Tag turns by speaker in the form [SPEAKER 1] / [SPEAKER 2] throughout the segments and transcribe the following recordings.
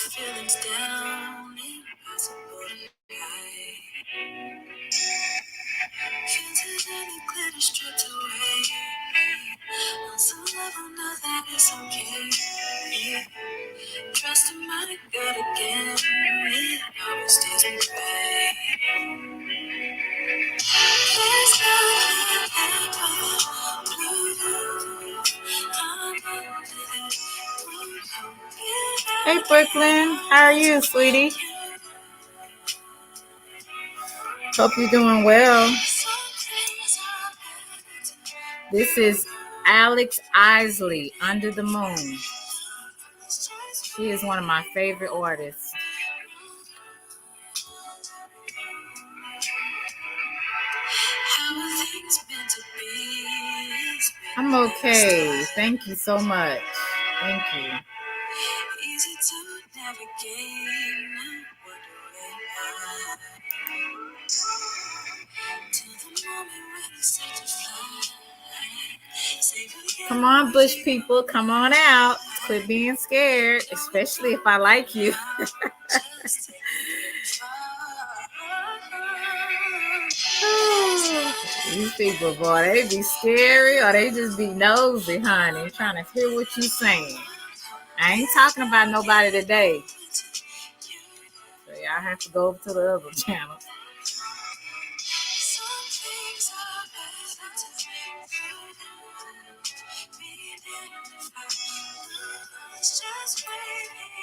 [SPEAKER 1] feelings down, impossible to hide. Can't let any glitter stripped away. On some level, know that it's okay. Trust in my gut again. It always stays in gray. There's nothing but blue. Hey Brooklyn, how are you, sweetie? Hope you're doing well. This is Alex Isley, Under the Moon. She is one of my favorite artists. I'm okay. Thank you so much. Thank you. Easy to navigate. Come on, bush people, come on out. Quit being scared, especially if I like you. These people, boy, they be scary or they just be nosy, honey, trying to hear what you saying. I ain't talking about nobody today. So y'all have to go over to the other channel.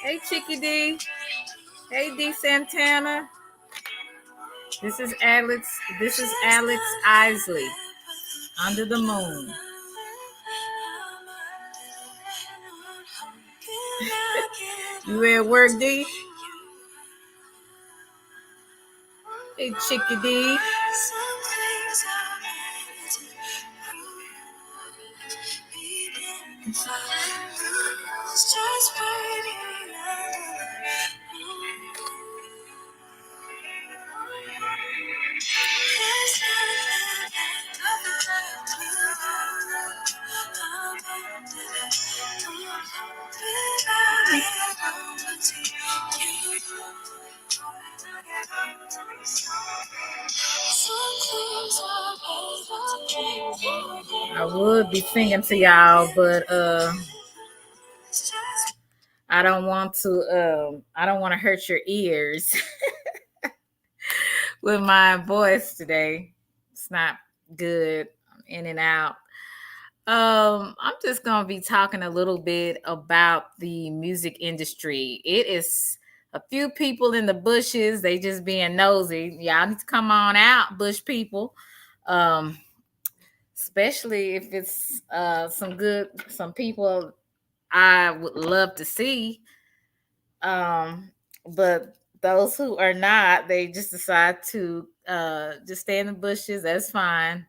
[SPEAKER 1] Hey, Chicky D. Hey, D Santana. This is Alex Isley, Under the Moon. You at work, D? Hey, Chicky D. I would be singing to y'all, but I don't want to hurt your ears with my voice today. It's not good. I'm in and out. I'm just gonna be talking a little bit about the music industry. It is a few people in the bushes, they just being nosy. Y'all need to come on out, bush people. Especially if it's some people I would love to see. But those who are not, they just decide to just stay in the bushes. That's fine.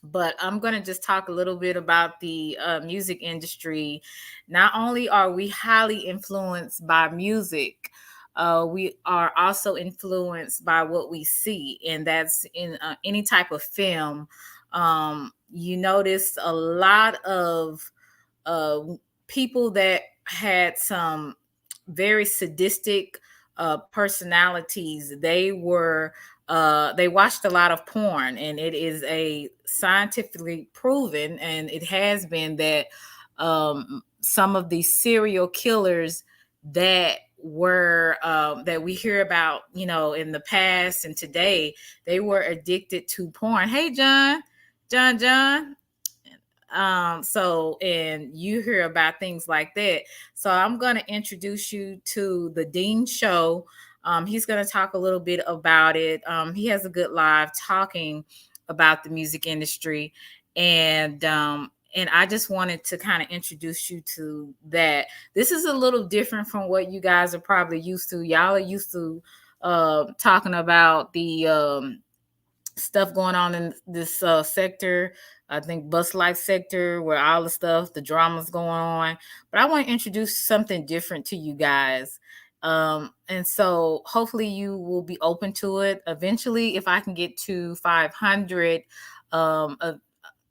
[SPEAKER 1] But I'm going to just talk a little bit about the music industry. Not only are we highly influenced by music, we are also influenced by what we see, and that's in any type of film. You notice a lot of people that had some very sadistic personalities. They watched a lot of porn, and it is a scientifically proven, and it has been that some of these serial killers that we hear about, in the past and today, they were addicted to porn. Hey, John. So, and you hear about things like that. So I'm going to introduce you to the Dean Show. He's going to talk a little bit about it. He has a good live talking about the music industry. And I just wanted to kind of introduce you to that. This is a little different from what you guys are probably used to. Y'all are used to talking about the stuff going on in this sector. I think bus life sector, where all the drama's going on. But I want to introduce something different to you guys. And so hopefully you will be open to it. Eventually, if I can get to 500,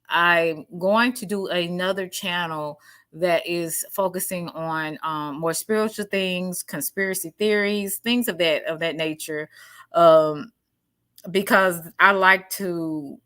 [SPEAKER 1] I'm going to do another channel that is focusing on more spiritual things, conspiracy theories, things of that nature. Um, because I like to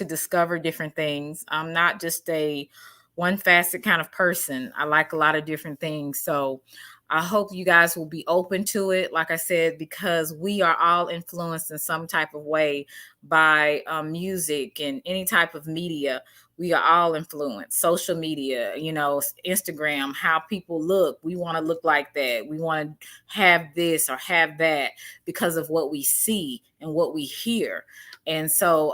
[SPEAKER 1] discover different things. I'm not just a one facet kind of person. I like a lot of different things. So I hope you guys will be open to it. Like I said, because we are all influenced in some type of way by music and any type of media. We are all influenced. Social media, Instagram, how people look. We want to look like that. We want to have this or have that because of what we see and what we hear. And so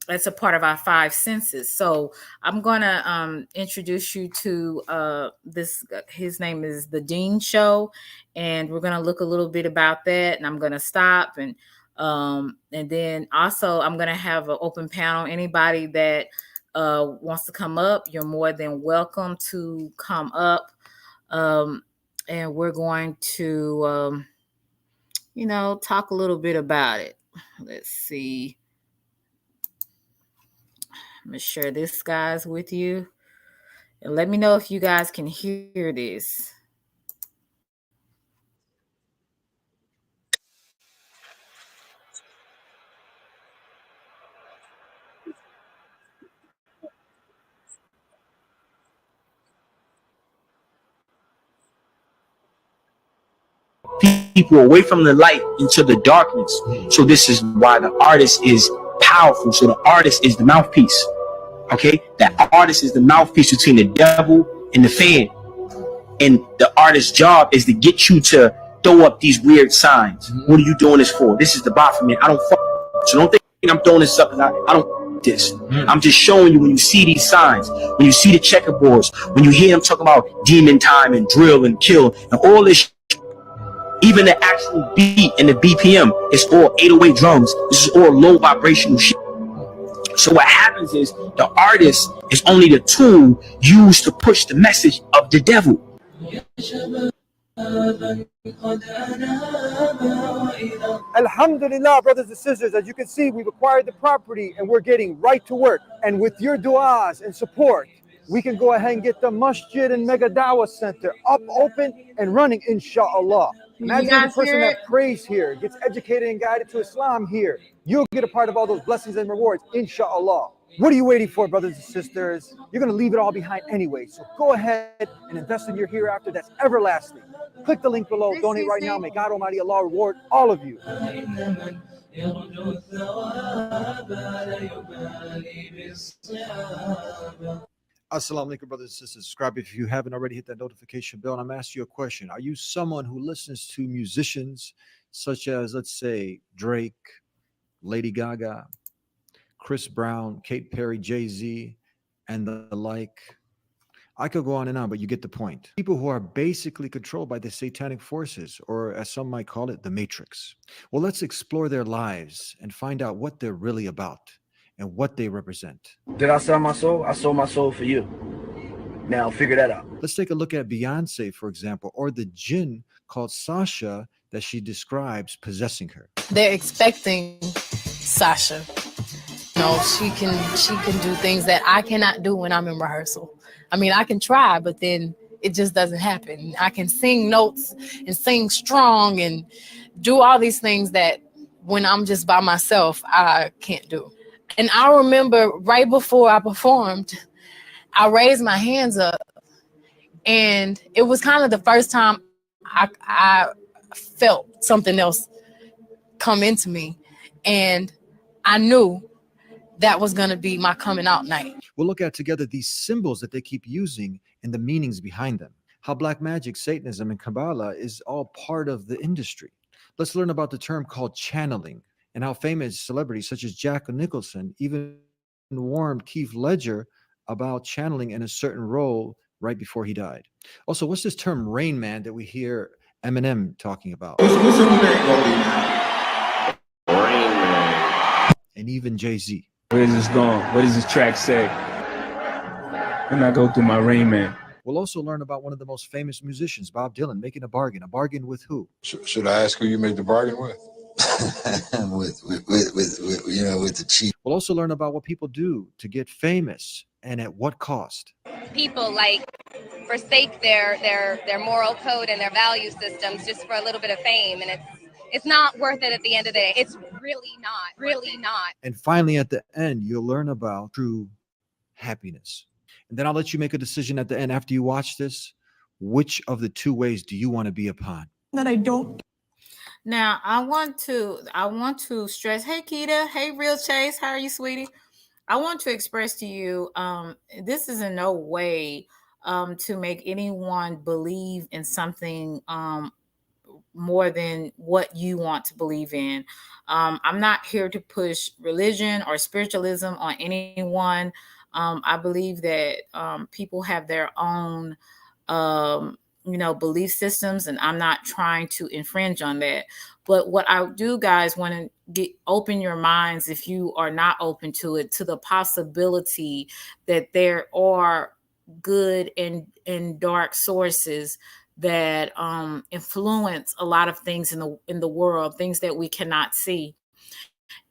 [SPEAKER 1] that's a part of our five senses. So I'm going to introduce you to this. His name is The Dean Show. And we're going to look a little bit about that. And I'm going to stop. And then also I'm going to have an open panel. Anybody that wants to come up, you're more than welcome to come up. And we're going to, talk a little bit about it. Let's see. I'm going to share this, guys, with you. And let me know if you guys can hear this.
[SPEAKER 2] People away from the light into the darkness. So this is why the artist is powerful. So the artist is the mouthpiece. Okay, that artist is the mouthpiece between the devil and the fan. And the artist's job is to get you to throw up these weird signs. What are you doing this for? This is the Baphomet. I don't fuck. So don't think I'm throwing this up because I don't this. I'm just showing you when you see these signs, when you see the checkerboards, when you hear them talking about demon time and drill and kill and all this. Even the actual beat and the BPM, it's all 808 drums. This is all low vibrational shit. So what happens is the artist is only the tool used to push the message of the devil.
[SPEAKER 3] Alhamdulillah, brothers and sisters, as you can see, we've acquired the property and we're getting right to work. And with your du'as and support, we can go ahead and get the masjid and mega dawah center up, open, and running, inshallah. Imagine the person that prays here, gets educated and guided to Islam here. You'll get a part of all those blessings and rewards, inshallah. What are you waiting for, brothers and sisters? You're going to leave it all behind anyway. So go ahead and invest in your hereafter that's everlasting. Click the link below. Donate right now. May God Almighty Allah reward all of you. Assalamu alaikum, brothers and sisters. Subscribe if you haven't already. Hit that notification bell. And I'm asking you a question. Are you someone who listens to musicians such as, let's say, Drake, Lady Gaga, Chris Brown, Katy Perry, Jay-Z, and the like? I could go on and on, but you get the point. People who are basically controlled by the satanic forces, or as some might call it, the Matrix. Well, let's explore their lives and find out what they're really about and what they represent.
[SPEAKER 4] Did I sell my soul? I sold my soul for you. Now figure that out.
[SPEAKER 3] Let's take a look at Beyonce, for example, or the jinn called Sasha that she describes possessing her.
[SPEAKER 5] They're expecting Sasha. No, she can do things that I cannot do when I'm in rehearsal. I mean, I can try, but then it just doesn't happen. I can sing notes and sing strong and do all these things that when I'm just by myself, I can't do. And I remember right before I performed, I raised my hands up, and it was kind of the first time I felt something else come into me, and I knew that was going to be my coming out night.
[SPEAKER 3] We'll look at together these symbols that they keep using and the meanings behind them. How black magic, Satanism, and Kabbalah is all part of the industry. Let's learn about the term called channeling and how famous celebrities such as Jack Nicholson even warned Keith Ledger about channeling in a certain role right before he died. Also, what's this term Rain Man that we hear Eminem talking about?
[SPEAKER 6] What's your name gonna be now?
[SPEAKER 2] Rain Man.
[SPEAKER 3] And even Jay-Z.
[SPEAKER 7] Where is this going? What does this track say? When I go through my Rain Man.
[SPEAKER 3] We'll also learn about one of the most famous musicians, Bob Dylan, making a bargain. A bargain with who?
[SPEAKER 6] Should I ask who you made the bargain with? with you know, with the chief.
[SPEAKER 3] We'll also learn about what people do to get famous and at what cost.
[SPEAKER 8] People like forsake their moral code and their value systems just for a little bit of fame, and it's not worth it at the end of the day. It's really not.
[SPEAKER 3] And finally, at the end, you'll learn about true happiness. And then I'll let you make a decision at the end after you watch this. Which of the two ways do you want to be upon?
[SPEAKER 5] That I don't.
[SPEAKER 1] Now I want to stress. Hey Keita, hey Real Chase, how are you, sweetie? I want to express to you, this is in no way to make anyone believe in something more than what you want to believe in. I'm not here to push religion or spiritualism on anyone. I believe that people have their own, belief systems, and I'm not trying to infringe on that. But what I do, guys, want to open your minds, if you are not open to it, to the possibility that there are good and dark sources that influence a lot of things in the world, things that we cannot see.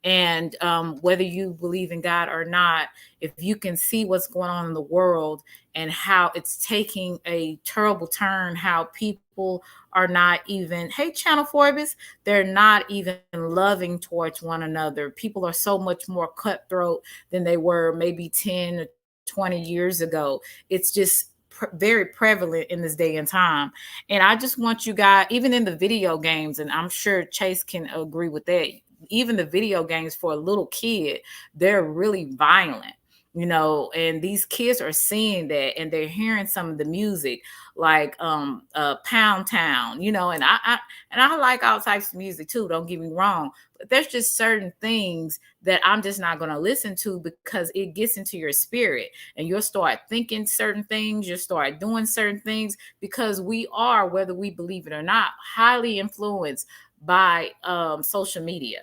[SPEAKER 1] And whether you believe in God or not, if you can see what's going on in the world and how it's taking a terrible turn, how people are not even, hey, Channel Forbes, they're not even loving towards one another. People are so much more cutthroat than they were maybe 10 or 20 years ago. It's just very prevalent in this day and time. And I just want you guys, even in the video games, and I'm sure Chase can agree with that, even the video games for a little kid, they're really violent, and these kids are seeing that, and they're hearing some of the music like Pound Town, and I like all types of music too, don't get me wrong, but there's just certain things that I'm just not going to listen to, because it gets into your spirit and you'll start thinking certain things, you'll start doing certain things, because we are, whether we believe it or not, highly influenced by social media.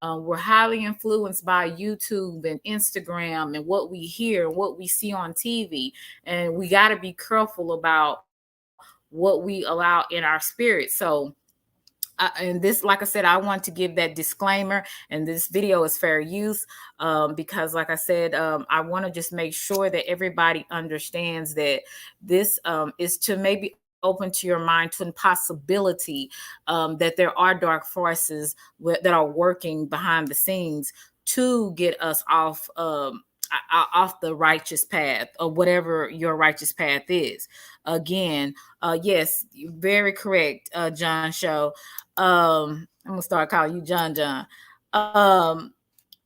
[SPEAKER 1] We're highly influenced by YouTube and Instagram and what we hear and what we see on TV. And we got to be careful about what we allow in our spirit. So, and this, like I said, I want to give that disclaimer, and this video is fair use, because like I said, I want to just make sure that everybody understands that this is to maybe open to your mind to the possibility that there are dark forces that are working behind the scenes to get us off the righteous path, or whatever your righteous path is. Again, yes, very correct, John Show. I'm gonna start calling you John.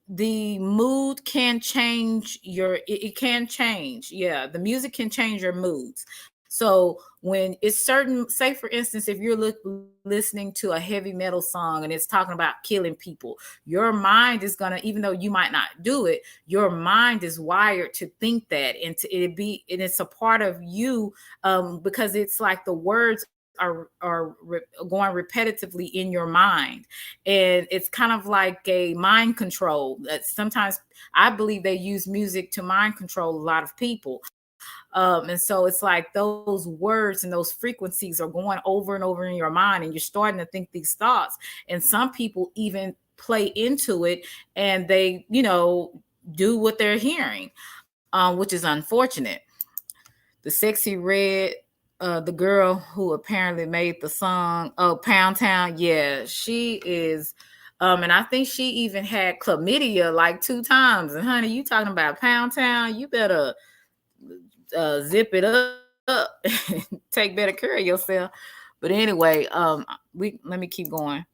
[SPEAKER 1] The mood can change it can change. Yeah, the music can change your moods. So when it's certain, say for instance, if you're listening to a heavy metal song and it's talking about killing people, your mind is gonna, even though you might not do it, your mind is wired to think that, and it's a part of you, because it's like the words are going repetitively in your mind, and it's kind of like a mind control. That sometimes I believe they use music to mind control a lot of people. And so it's like those words and those frequencies are going over and over in your mind, and you're starting to think these thoughts. And some people even play into it, and they, do what they're hearing, which is unfortunate. The Sexy Red, the girl who apparently made the song, Pound Town, yeah, she is. And I think she even had chlamydia like 2 times. And honey, you talking about Pound Town, you better zip it up, take better care of yourself. But anyway, let me keep going.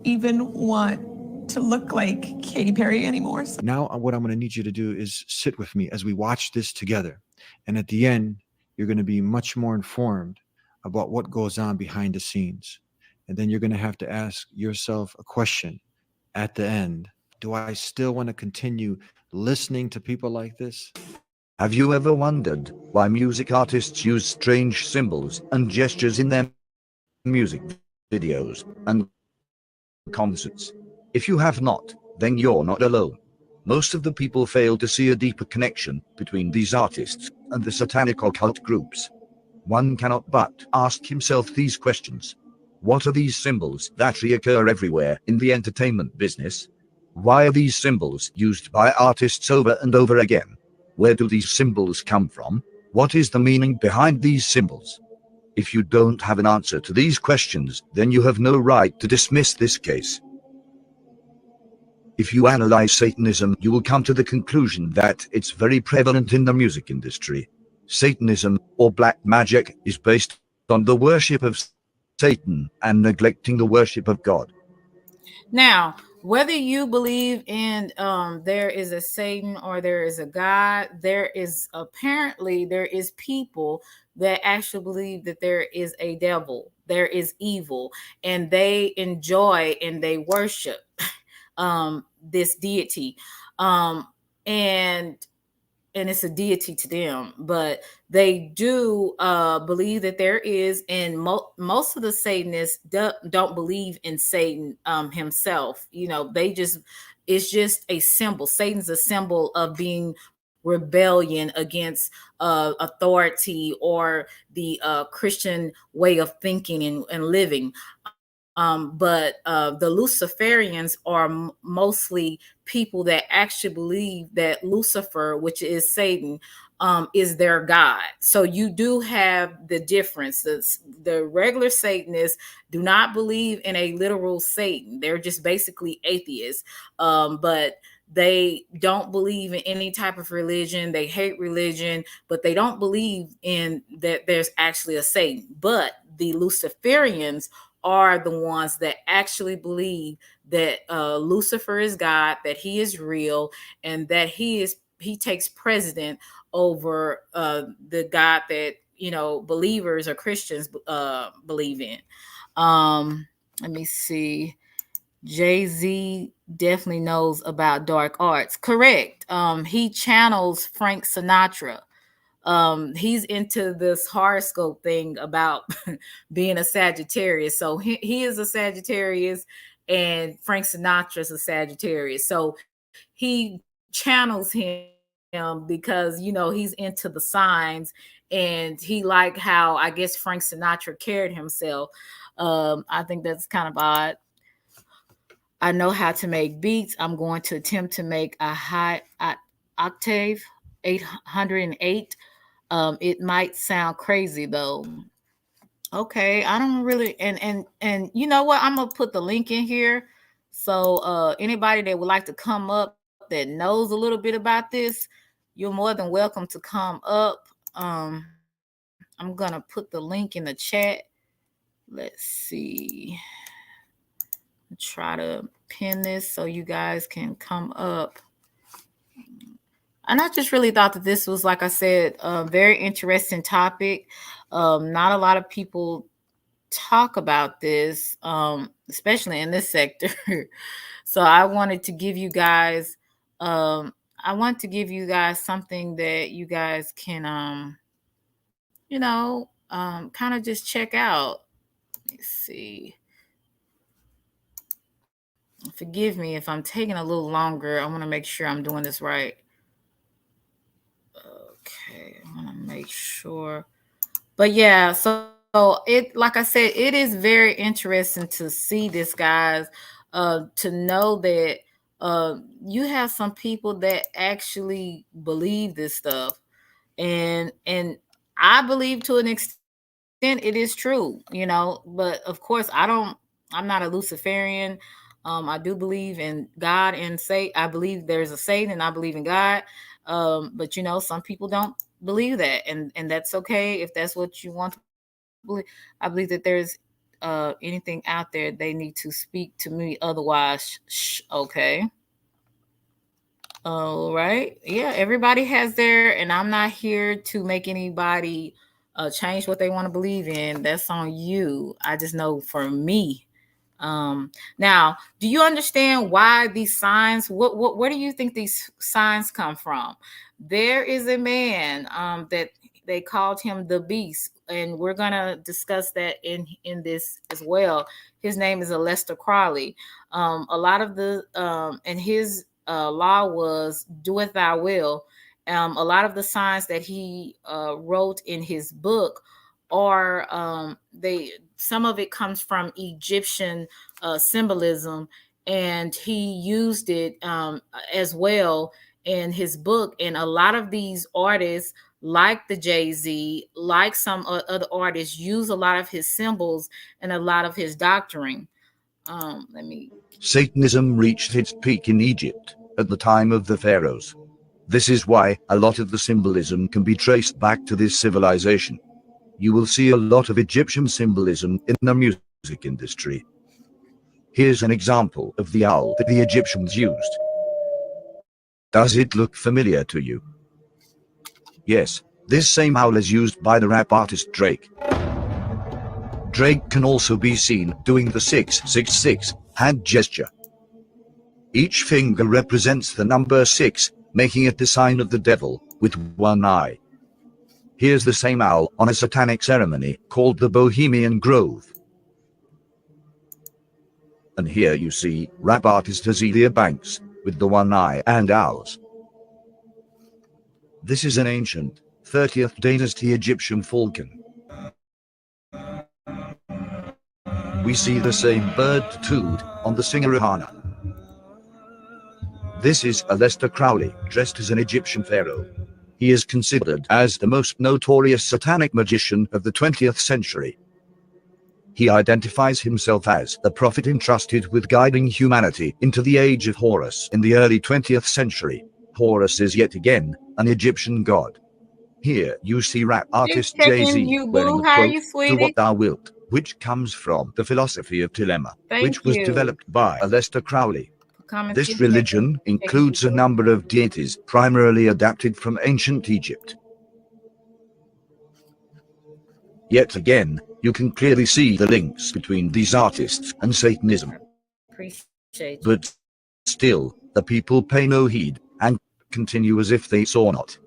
[SPEAKER 5] Even want to look like Katy Perry anymore. So.
[SPEAKER 3] Now, what I'm going to need you to do is sit with me as we watch this together. And at the end, you're going to be much more informed about what goes on behind the scenes. And then you're going to have to ask yourself a question at the end. Do I still want to continue listening to people like this?
[SPEAKER 9] Have you ever wondered why music artists use strange symbols and gestures in their music videos and concerts? If you have not, then you're not alone. Most of the people fail to see a deeper connection between these artists and the satanic occult groups. One cannot but ask himself these questions. What are these symbols that reoccur everywhere in the entertainment business? Why are these symbols used by artists over and over again? Where do these symbols come from? What is the meaning behind these symbols? If you don't have an answer to these questions, then you have no right to dismiss this case. If you analyze Satanism, you will come to the conclusion that it's very prevalent in the music industry. Satanism, or black magic, is based on the worship of Satan and neglecting the worship of God.
[SPEAKER 1] Now, whether you believe in there is a Satan or there is a God, there is people that actually believe that there is a devil, there is evil, and they enjoy and they worship this deity. Um, and it's a deity to them, but they do believe that there is, and most of the Satanists don't believe in Satan himself. You know, they just, it's just a symbol. Satan's a symbol of being rebellion against authority or the Christian way of thinking and living. But the Luciferians are mostly people that actually believe that Lucifer, which is Satan, is their God. So you do have the difference. The regular Satanists do not believe in a literal Satan. They're just basically atheists. But they don't believe in any type of religion. They hate religion, but they don't believe in that there's actually a Satan. But the Luciferians are the ones that actually believe that Lucifer is God, that he is real, and that he takes precedent over the God that, you know, believers or Christians believe in. Let me see. Jay-Z definitely knows about dark arts. Correct. He channels Frank Sinatra. He's into this horoscope thing about being a Sagittarius. So he is a Sagittarius, and Frank Sinatra's a Sagittarius. So he channels him because, you know, he's into the signs, and he like how, I guess, Frank Sinatra carried himself. I think that's kind of odd. I know how to make beats. I'm going to attempt to make a high octave 808. It might sound crazy though. Okay, I don't really, and you know what? I'm gonna put the link in here. So anybody that would like to come up that knows a little bit about this, you're more than welcome to come up. I'm gonna put the link in the chat. Let's see. Try to pin this so you guys can come up. And I just really thought that this was, like I said, a very interesting topic. Not a lot of people talk about this, especially in this sector. So I wanted to give you guys, I want to give you guys something that you guys can, kind of just check out. Let me see. Forgive me if I'm taking a little longer. I want to make sure I'm doing this right. Okay, I want to make sure. But yeah, so it, like I said, it is very interesting to see this, guys. To know that you have some people that actually believe this stuff, and I believe to an extent it is true, you know. But of course, I'm not a Luciferian. I do believe in God and say I believe there's a Satan, and I believe in God. But you know, some people don't believe that, and that's okay if that's what you want to believe. I believe that there's anything out there they need to speak to me, otherwise, okay. All right. Yeah, everybody has their, and I'm not here to make anybody change what they want to believe in. That's on you. I just know for me. Now, do you understand why these signs? Where do you think these signs come from? There is a man that they called him the Beast, and we're gonna discuss that in this as well. His name is Aleister Crowley. A lot of the and his law was "do it thy will." A lot of the signs that he wrote in his book are they some of it comes from Egyptian symbolism, and he used it as well in his book. And a lot of these artists, like the Jay-Z, like some other artists, use a lot of his symbols and a lot of his doctrine. Let me.
[SPEAKER 9] Satanism reached its peak in Egypt at the time of the pharaohs. This is why a lot of the symbolism can be traced back to this civilization. You will see a lot of Egyptian symbolism in the music industry. Here's an example of the owl that the Egyptians used. Does it look familiar to you? Yes, this same owl is used by the rap artist Drake. Drake can also be seen doing the 666 hand gesture. Each finger represents the number 6, making it the sign of the devil, with one eye. Here's the same owl on a satanic ceremony called the Bohemian Grove. And here you see rap artist Azealia Banks with the one eye and owls. This is an ancient 30th dynasty Egyptian falcon. We see the same bird tattooed on the singer Rihanna. This is Aleister Crowley, dressed as an Egyptian pharaoh. He is considered as the most notorious satanic magician of the 20th century. He identifies himself as the prophet entrusted with guiding humanity into the age of Horus in the early 20th century. Horus is yet again an Egyptian god. Here you see rap artist Jay-Z wearing a quote, "Do what thou wilt," which comes from the philosophy of Dilemma, which was developed by Aleister Crowley. This religion includes a number of deities primarily adapted from ancient Egypt. Yet again, you can clearly see the links between these artists and Satanism. But still, the people pay no heed and continue as if they saw not.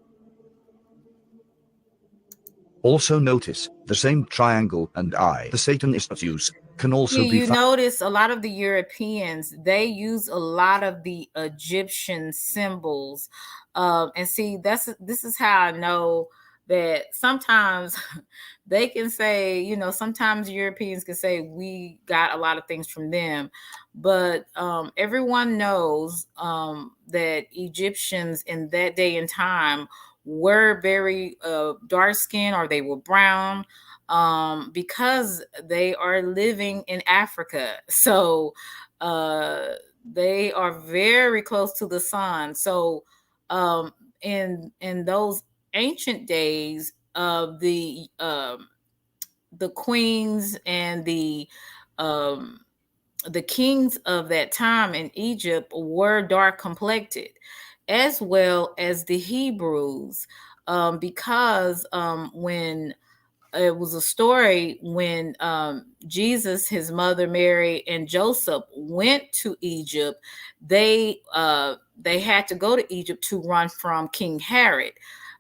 [SPEAKER 9] Also notice the same triangle and eye the Satanists use can also be
[SPEAKER 1] you notice a lot of the Europeans, they use a lot of the Egyptian symbols. And see, this is how I know that sometimes they can say, you know, sometimes Europeans can say we got a lot of things from them, but everyone knows that Egyptians in that day and time were very dark skinned, or they were brown, because they are living in Africa. So they are very close to the sun. So in those ancient days, the queens and the kings of that time in Egypt were dark complected, as well as the Hebrews, because when it was a story when Jesus, his mother Mary, and Joseph went to Egypt, they had to go to Egypt to run from King Herod.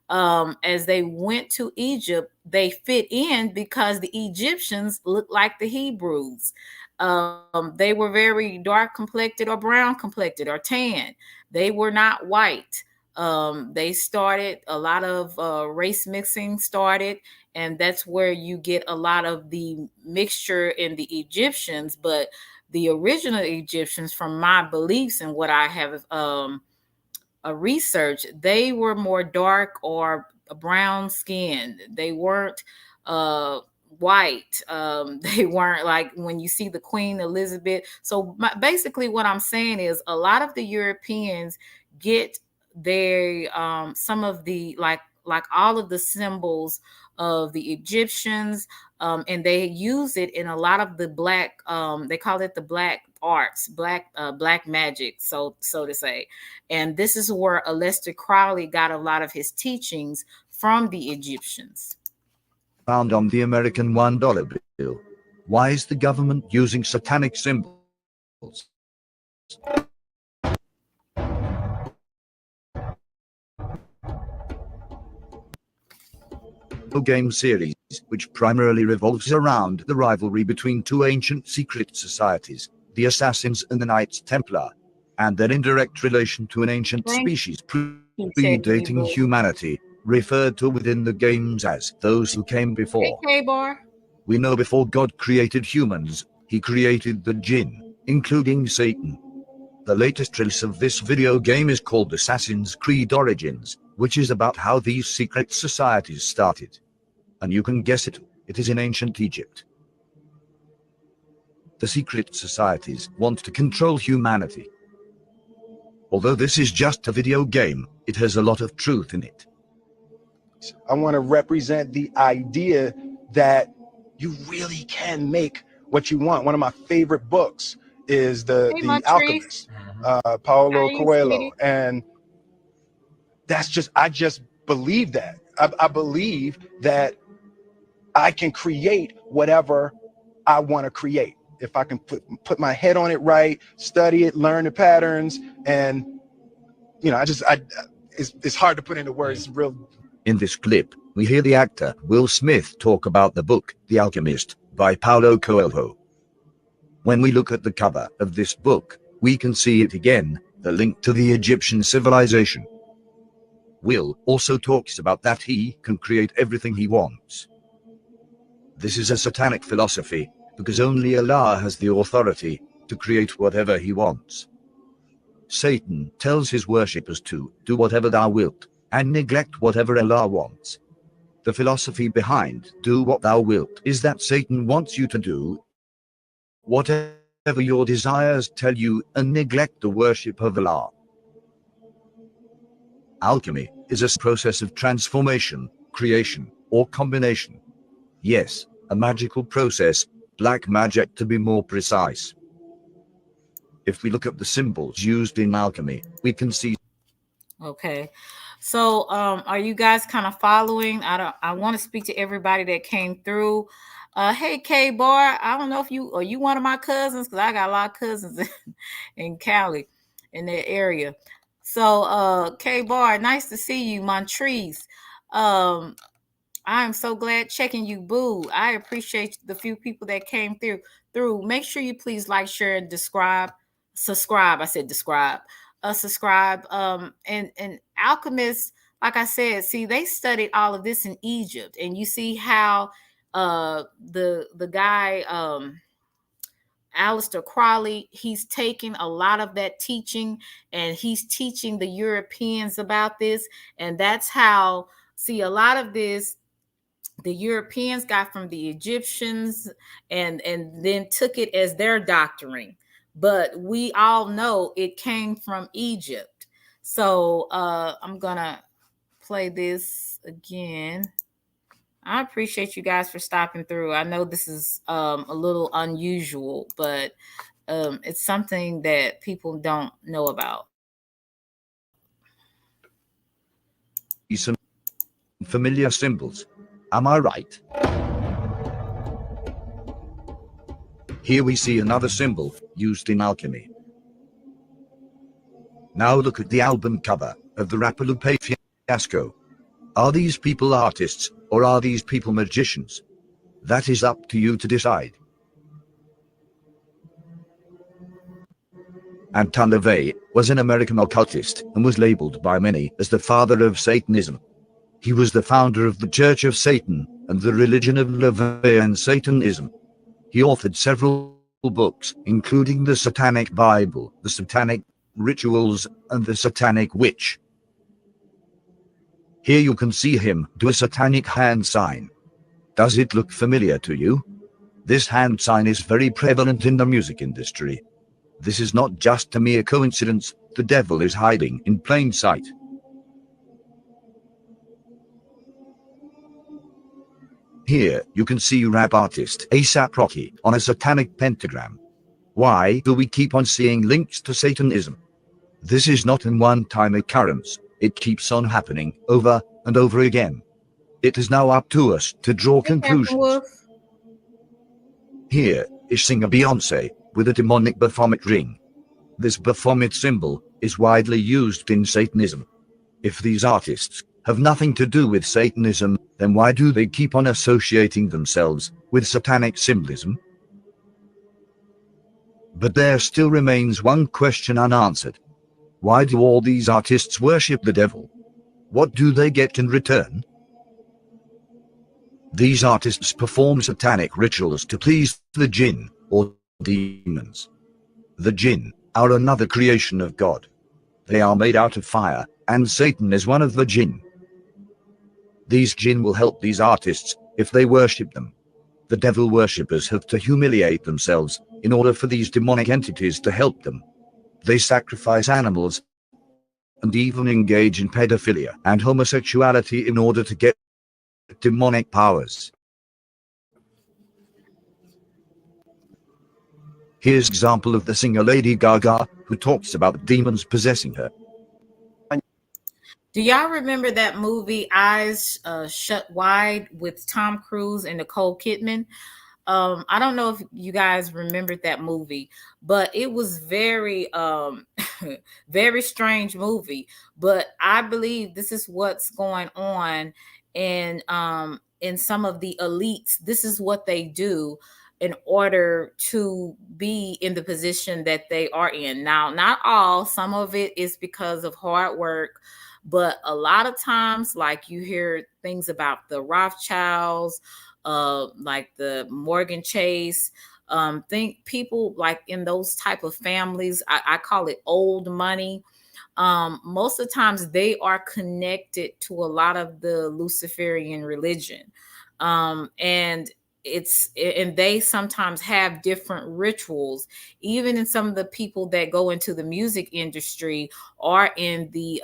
[SPEAKER 1] As they went to Egypt, they fit in because the Egyptians looked like the Hebrews. They were very dark complected or brown complected or tan. They were not white. They started a lot of race mixing started, and that's where you get a lot of the mixture in the Egyptians. But the original Egyptians, from my beliefs and what I have research, they were more dark or brown skinned. They weren't white. They weren't like when you see the Queen Elizabeth. So basically what I'm saying is a lot of the Europeans get their some of the like all of the symbols of the Egyptians, and they use it in a lot of the black, they call it the black arts, black magic, so to say. And this is where Aleister Crowley got a lot of his teachings from the Egyptians.
[SPEAKER 9] Found on the American $1 bill. Why is the government using satanic symbols? Game series, which primarily revolves around the rivalry between two ancient secret societies, the Assassins and the Knights Templar, and their indirect relation to an ancient species predating humanity, referred to within the games as those who came before.
[SPEAKER 1] Hey, K-Bar.
[SPEAKER 9] We know before God created humans, he created the jinn, including Satan. The latest release of this video game is called Assassin's Creed Origins, which is about how these secret societies started. And you can guess it, it is in ancient Egypt. The secret societies want to control humanity. Although this is just a video game, it has a lot of truth in it.
[SPEAKER 2] I want to represent the idea that you really can make what you want. One of my favorite books is
[SPEAKER 1] Hey,
[SPEAKER 2] The
[SPEAKER 1] Montrese.
[SPEAKER 2] Alchemist, Paulo
[SPEAKER 1] Hey,
[SPEAKER 2] Coelho,
[SPEAKER 1] sweetie.
[SPEAKER 2] and I just believe that. I believe that I can create whatever I want to create if I can put my head on it right, study it, learn the patterns, and it's hard to put into words. It's real.
[SPEAKER 9] In this clip, we hear the actor Will Smith talk about the book The Alchemist by Paulo Coelho. When we look at the cover of this book, we can see it again, the link to the Egyptian civilization. Will also talks about that he can create everything he wants. This is a satanic philosophy, because only Allah has the authority to create whatever he wants. Satan tells his worshippers to do whatever thou wilt, and neglect whatever Allah wants. The philosophy behind do what thou wilt is that Satan wants you to do whatever your desires tell you and neglect the worship of Allah. Alchemy is a process of transformation, creation, or combination. Yes, a magical process, black magic to be more precise. If we look at the symbols used in alchemy, we can see.
[SPEAKER 1] Okay. So are you guys kind of following? I want to speak to everybody that came through. Hey K Bar, I don't know if you one of my cousins, because I got a lot of cousins in Cali, in that area. So K Bar, nice to see you, Montrese. I am so glad checking you, boo. I appreciate the few people that came through. Make sure you please like, share, and subscribe. I said describe. Subscribe. And alchemists, like I said, see, they studied all of this in Egypt, and you see how the guy Aleister Crowley, he's taking a lot of that teaching, and he's teaching the Europeans about this, and that's how, see, a lot of this the Europeans got from the Egyptians, and then took it as their doctrine. But we all know it came from Egypt. So I'm gonna play this again. I appreciate you guys for stopping through. I know this is a little unusual, but it's something that people don't know about.
[SPEAKER 9] Some familiar symbols. Am I right? Here we see another symbol used in alchemy. Now look at the album cover of the rapper Lupe Fiasco. Are these people artists, or are these people magicians? That is up to you to decide. Anton LaVey was an American occultist and was labeled by many as the father of Satanism. He was the founder of the Church of Satan and the religion of LaVey and Satanism. He authored several books, including the Satanic Bible, the Satanic Rituals, and the Satanic Witch. Here you can see him do a satanic hand sign. Does it look familiar to you? This hand sign is very prevalent in the music industry. This is not just a mere coincidence, the devil is hiding in plain sight. Here, you can see rap artist A$AP Rocky on a satanic pentagram. Why do we keep on seeing links to Satanism? This is not a one-time occurrence. It keeps on happening over and over again. It is now up to us to draw conclusions. Here is singer Beyonce with a demonic Baphomet ring. This Baphomet symbol is widely used in Satanism. If these artists have nothing to do with Satanism, then why do they keep on associating themselves with satanic symbolism? But there still remains one question unanswered. Why do all these artists worship the devil? What do they get in return? These artists perform satanic rituals to please the jinn, or demons. The jinn are another creation of God. They are made out of fire, and Satan is one of the jinn. These jinn will help these artists if they worship them. The devil worshippers have to humiliate themselves in order for these demonic entities to help them. They sacrifice animals and even engage in pedophilia and homosexuality in order to get demonic powers. Here's an example of the singer Lady Gaga, who talks about demons possessing her.
[SPEAKER 1] Do y'all remember that movie Eyes Shut Wide with Tom Cruise and Nicole Kidman? I don't know if you guys remembered that movie, but it was very very strange movie. But I believe this is what's going on in some of the elites. This is what they do in order to be in the position that they are in. Now, not all, some of it is because of hard work, but a lot of times, like you hear things about the Rothschilds, like the Morgan Chase. Think people like in those type of families, I call it old money. Most of the times they are connected to a lot of the Luciferian religion. And they sometimes have different rituals, even in some of the people that go into the music industry or in the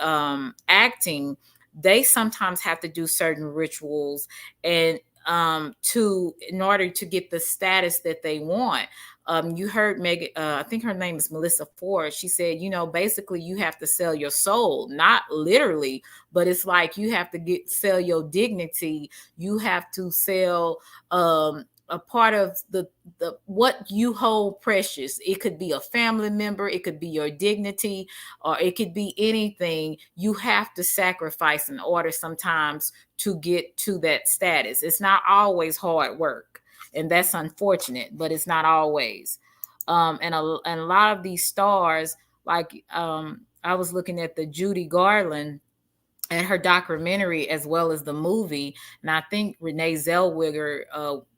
[SPEAKER 1] acting. They sometimes have to do certain rituals and to in order to get the status that they want. You heard Megan, I think her name is Melissa Ford. She said, basically you have to sell your soul, not literally, but it's like you have to sell your dignity. You have to sell a part of the what you hold precious. It could be a family member, it could be your dignity, or it could be anything. You have to sacrifice in order sometimes to get to that status. It's not always hard work, and that's unfortunate, but it's not always. And a lot of these stars, like I was looking at the Judy Garland and her documentary as well as the movie, and I think Renee Zellweger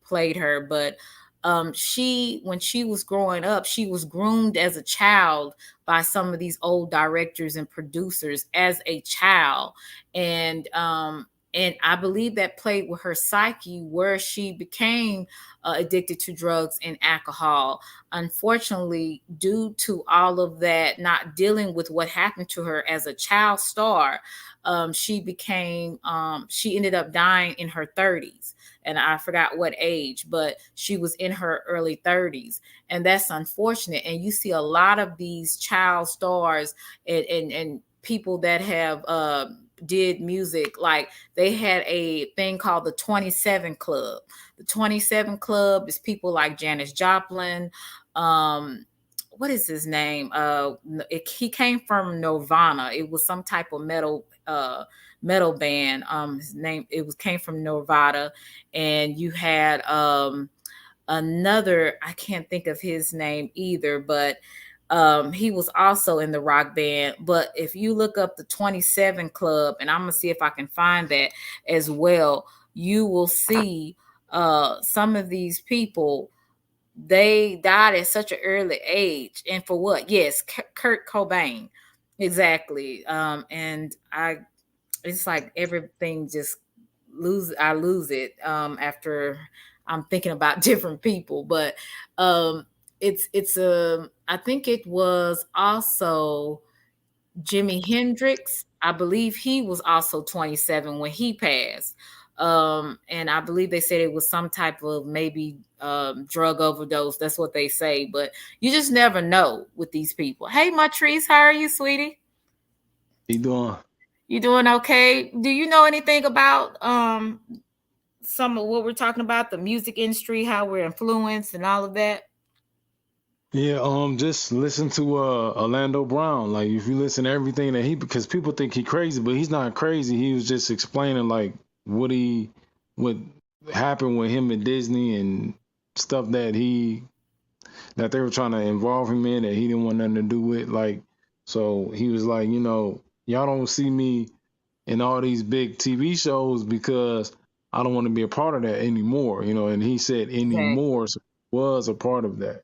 [SPEAKER 1] played her, but when she was growing up, she was groomed as a child by some of these old directors and producers as a child, and I believe that played with her psyche, where she became addicted to drugs and alcohol. Unfortunately, due to all of that, not dealing with what happened to her as a child star, she ended up dying in her 30s. And I forgot what age, but she was in her early 30s. And that's unfortunate. And you see a lot of these child stars and people that have did music, like they had a thing called the 27 Club. The 27 Club is people like Janis Joplin. What is his name? He came from Nirvana. It was some type of metal band. His name came from Nirvana, and you had another. I can't think of his name either, but he was also in the rock band. But if you look up the 27 Club, and I'm gonna see if I can find that as well, you will see some of these people, they died at such an early age. And for what? Yes, Kurt Cobain. Exactly. And it's like everything just I lose it after I'm thinking about different people. But I think it was also Jimi Hendrix. I believe he was also 27 when he passed. And I believe they said it was some type of maybe drug overdose. That's what they say. But you just never know with these people. Hey, Matrice, how are you, sweetie?
[SPEAKER 7] How you doing?
[SPEAKER 1] You doing okay? Do you know anything about some of what we're talking about, the music industry, how we're influenced and all of that?
[SPEAKER 7] Yeah, just listen to Orlando Brown. Like if you listen to everything that because people think he crazy, but he's not crazy. He was just explaining like what happened with him at Disney and stuff that they were trying to involve him in that he didn't want nothing to do with. Like, so he was like, y'all don't see me in all these big TV shows because I don't want to be a part of that anymore, you know. And he said anymore, so was a part of that.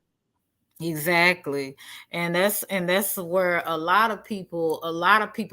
[SPEAKER 1] Exactly. And that's where a lot of people,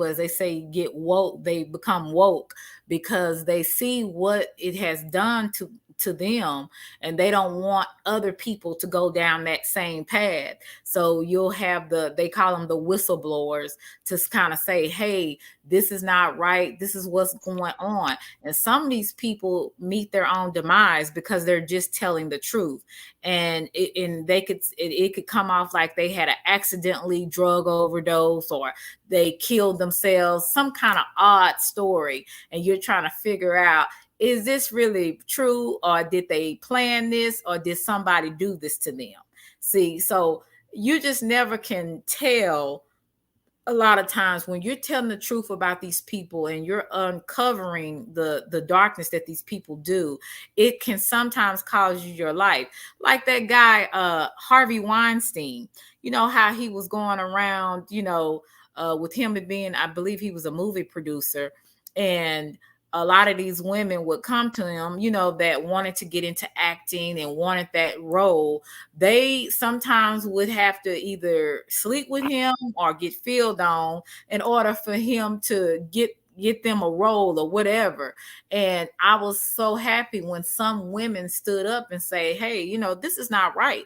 [SPEAKER 1] as they say, get woke. They become woke because they see what it has done to them, and they don't want other people to go down that same path. So you'll have they call them the whistleblowers, to kind of say, hey, this is not right, this is what's going on. And some of these people meet their own demise because they're just telling the truth. And it could come off like they had an accidentally drug overdose, or they killed themselves, some kind of odd story, and you're trying to figure out, is this really true, or did they plan this, or did somebody do this to them? See, so you just never can tell. A lot of times when you're telling the truth about these people and you're uncovering the darkness that these people do, it can sometimes cause you your life. Like that guy, Harvey Weinstein. You know how he was going around, with him being, I believe he was a movie producer, and a lot of these women would come to him, that wanted to get into acting and wanted that role. They sometimes would have to either sleep with him or get filled on in order for him to get them a role or whatever. And I was so happy when some women stood up and say, hey, this is not right.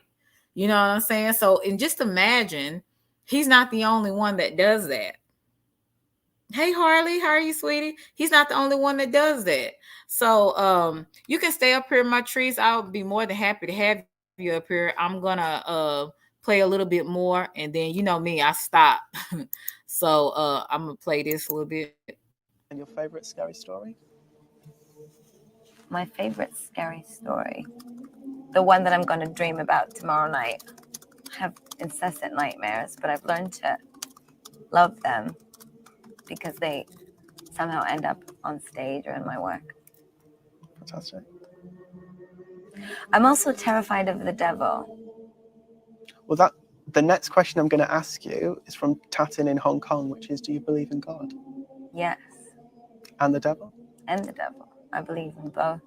[SPEAKER 1] You know what I'm saying? So, and just imagine, he's not the only one that does that. Hey Harley, how are you, sweetie? He's not the only one that does that. So you can stay up here, my trees. I'll be more than happy to have you up here. I'm gonna play a little bit more, and then you know me, I stop. So I'm gonna play this a little bit.
[SPEAKER 10] And your favorite scary story?
[SPEAKER 8] My favorite scary story, the one that I'm going to dream about tomorrow night. I have incessant nightmares, but I've learned to love them because they somehow end up on stage or in my work.
[SPEAKER 10] Fantastic.
[SPEAKER 8] I'm also terrified of the devil.
[SPEAKER 10] Well, the next question I'm going to ask you is from Tatin in Hong Kong, which is, do you believe in God?
[SPEAKER 8] Yes.
[SPEAKER 10] And the devil?
[SPEAKER 8] And the devil. I believe in both.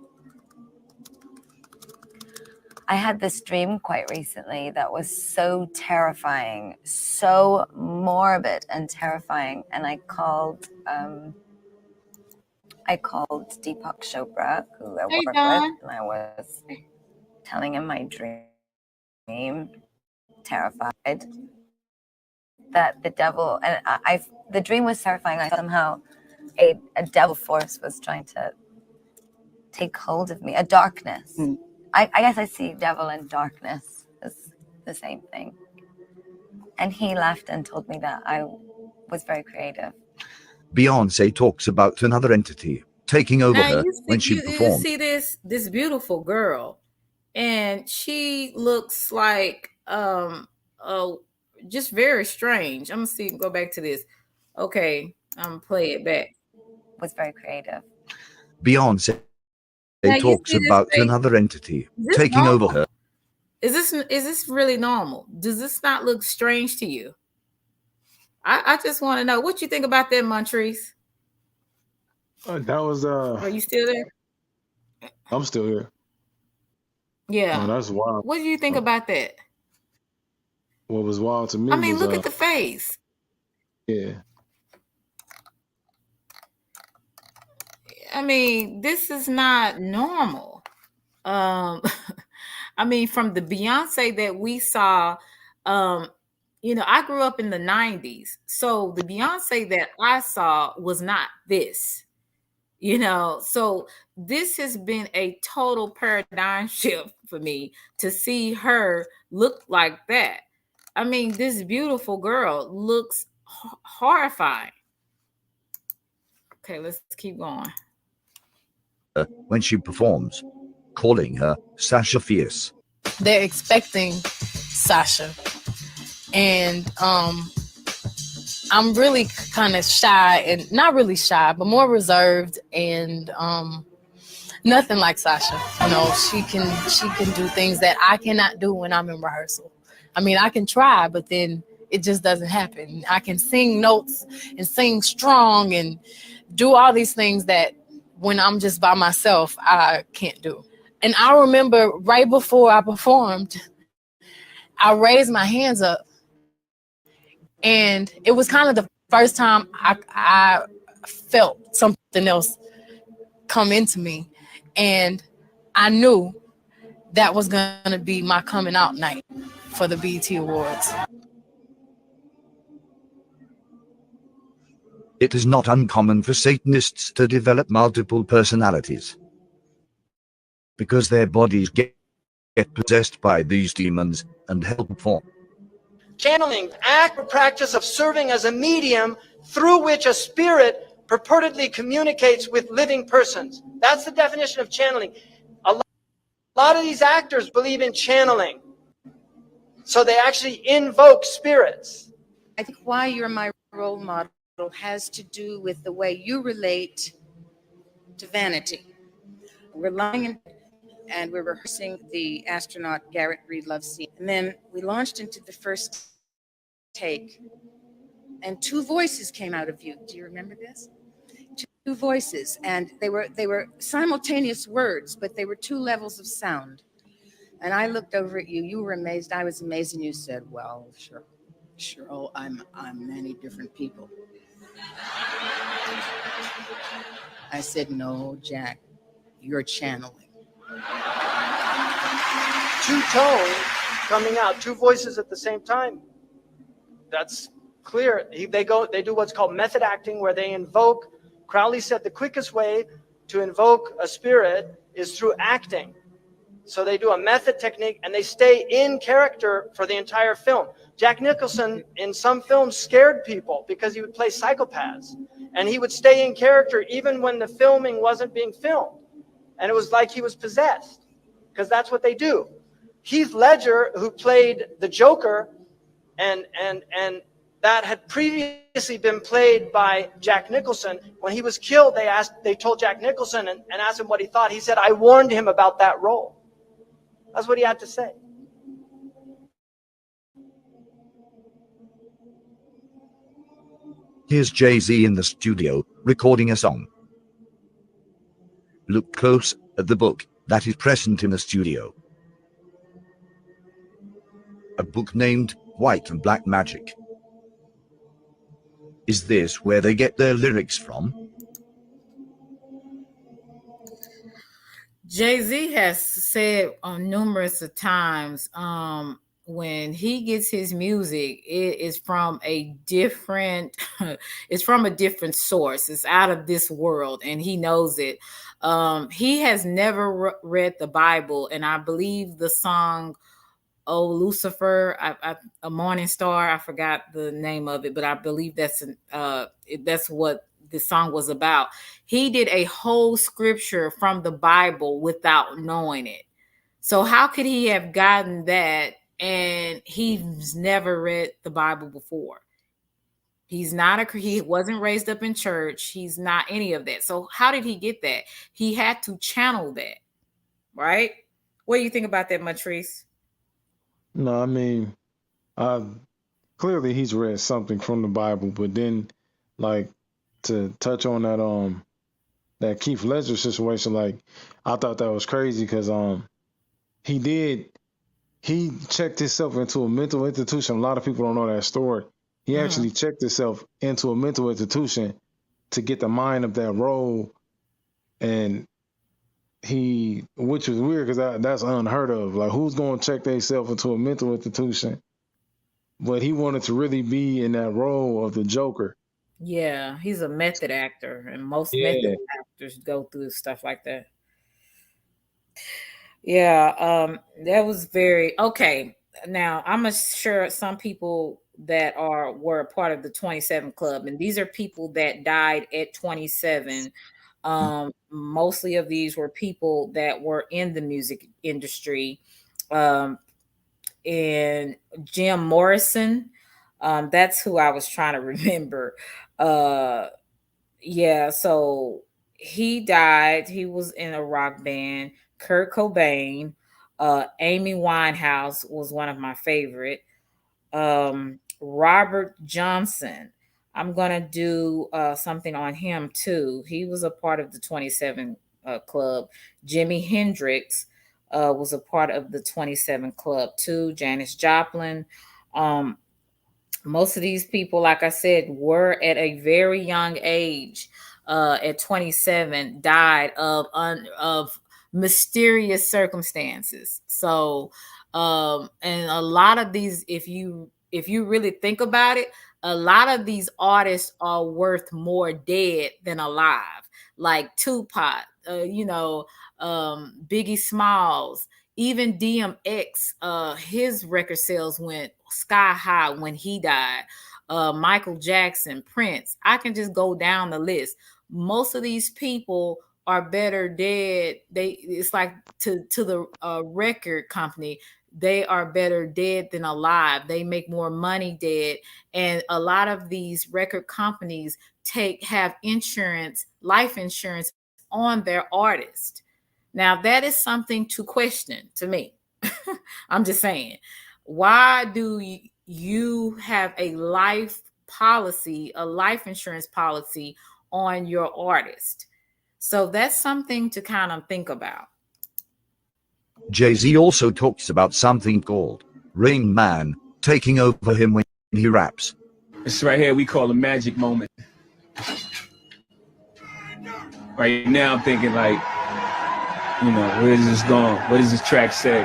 [SPEAKER 8] I had this dream quite recently that was so terrifying, so morbid and terrifying. And I called Deepak Chopra, who I work with, and I was telling him my dream, terrified that the devil, and the dream was terrifying. I thought somehow a devil force was trying to take hold of me, a darkness. I guess I see devil and darkness as the same thing. And he left and told me that I was very creative.
[SPEAKER 9] Beyonce talks about another entity taking over her when she performed.
[SPEAKER 1] You see this beautiful girl, and she looks like just very strange. I'm gonna go back to this. Okay, I'm gonna play it back.
[SPEAKER 8] Was very creative.
[SPEAKER 9] Beyonce talks about another entity taking over her.
[SPEAKER 1] Is this really normal? Does this not look strange to you? I just want to know what you think about that, Montrese.
[SPEAKER 7] That was
[SPEAKER 1] Are you still there?
[SPEAKER 7] I'm still here.
[SPEAKER 1] Yeah.
[SPEAKER 7] Oh, that's wild.
[SPEAKER 1] What do you think about that?
[SPEAKER 7] What was wild to me?
[SPEAKER 1] I mean, look at the face.
[SPEAKER 7] Yeah.
[SPEAKER 1] I mean, this is not normal. I mean, from the Beyonce that we saw, I grew up in the 90s. So the Beyonce that I saw was not this, so this has been a total paradigm shift for me to see her look like that. I mean, this beautiful girl looks horrifying. Okay, let's keep going.
[SPEAKER 9] When she performs, calling her Sasha Fierce.
[SPEAKER 5] They're expecting Sasha, and I'm really kind of shy, and not really shy, but more reserved, and nothing like Sasha. She can do things that I cannot do when I'm in rehearsal. I mean, I can try, but then it just doesn't happen. I can sing notes and sing strong and do all these things that when I'm just by myself, I can't do. And I remember right before I performed, I raised my hands up, and it was kind of the first time I felt something else come into me, and I knew that was going to be my coming out night for the BET Awards.
[SPEAKER 9] It is not uncommon for Satanists to develop multiple personalities because their bodies get possessed by these demons and help form.
[SPEAKER 11] Channeling, act or practice of serving as a medium through which a spirit purportedly communicates with living persons. That's the definition of channeling. A lot of these actors believe in channeling. So they actually invoke spirits.
[SPEAKER 12] I think why you're my role model has to do with the way you relate to vanity. We're lying in and we're rehearsing the astronaut Garrett Reed love scene. And then we launched into the first take, and two voices came out of you. Do you remember this? Two voices, and they were simultaneous words, but they were two levels of sound. And I looked over at you. You were amazed. I was amazed, and you said, "Well, sure, Cheryl, I'm many different people." I said, "No, Jack, you're channeling."
[SPEAKER 11] Two tones coming out, two voices at the same time. That's clear. They do what's called method acting, where they invoke. Crowley said the quickest way to invoke a spirit is through acting. So they do a method technique and they stay in character for the entire film. Jack Nicholson in some films scared people because he would play psychopaths, and he would stay in character even when the filming wasn't being filmed. And it was like he was possessed, because that's what they do. Heath Ledger, who played the Joker, and that had previously been played by Jack Nicholson. When he was killed, they told Jack Nicholson and asked him what he thought. He said, "I warned him about that role." That's what he had to say.
[SPEAKER 9] Here's Jay-Z in the studio, recording a song. Look close at the book that is present in the studio. A book named White and Black Magic. Is this where they get their lyrics from?
[SPEAKER 1] Jay-Z has said on numerous of times, when he gets his music, it is from a different it's from a different source. It's out of this world, and he knows it. He has never read the Bible, and I believe the song "Oh Lucifer," a Morning Star. I forgot the name of it, but I believe that's what the song was about. He did a whole scripture from the Bible without knowing it. So how could he have gotten that? And he's never read the Bible before. He wasn't raised up in church. He's not any of that. So how did he get that? He had to channel that, right? What do you think about that, Matrice?
[SPEAKER 7] No, I mean, uh, clearly he's read something from the Bible, but then, like, to touch on that Keith Ledger situation, like, I thought that was crazy because he did he checked himself into a mental institution. A lot of people don't know that story. He actually checked himself into a mental institution to get the mind of that role, and which was weird because that's unheard of. Like, who's going to check themselves into a mental institution? But he wanted to really be in that role of the Joker.
[SPEAKER 1] Yeah, he's a method actor, and most method
[SPEAKER 7] Yeah.
[SPEAKER 1] actors go through stuff like that. Yeah, that was very okay. Now I'm sure some people that were a part of the 27 Club, and these are people that died at 27. Mostly of these were people that were in the music industry. Um, and Jim Morrison, that's who I was trying to remember. Uh, yeah, so he died. He was in a rock band. Kurt Cobain, Amy Winehouse was one of my favorite. Robert Johnson. I'm gonna do something on him too. He was a part of the 27 Club. Jimi Hendrix was a part of the 27 Club too. Janis Joplin. Um, most of these people, like I said, were at a very young age. At 27, died of mysterious circumstances. So, and a lot of these, if you really think about it, a lot of these artists are worth more dead than alive. Like Tupac, Biggie Smalls, even DMX, his record sales went sky high when he died. Michael Jackson, Prince. I can just go down the list. Most of these people are better dead. It's like to the record company, they are better dead than alive. They make more money dead, and a lot of these record companies have insurance, life insurance on their artist. Now, that is something to question to me. I'm just saying, why do you have a life policy, a life insurance policy on your artist? So that's something to kind of think about.
[SPEAKER 9] Jay-Z also talks about something called Rain Man taking over him when he raps.
[SPEAKER 2] This right here we call a magic moment. Right now I'm thinking like, where is this going? What does this track say?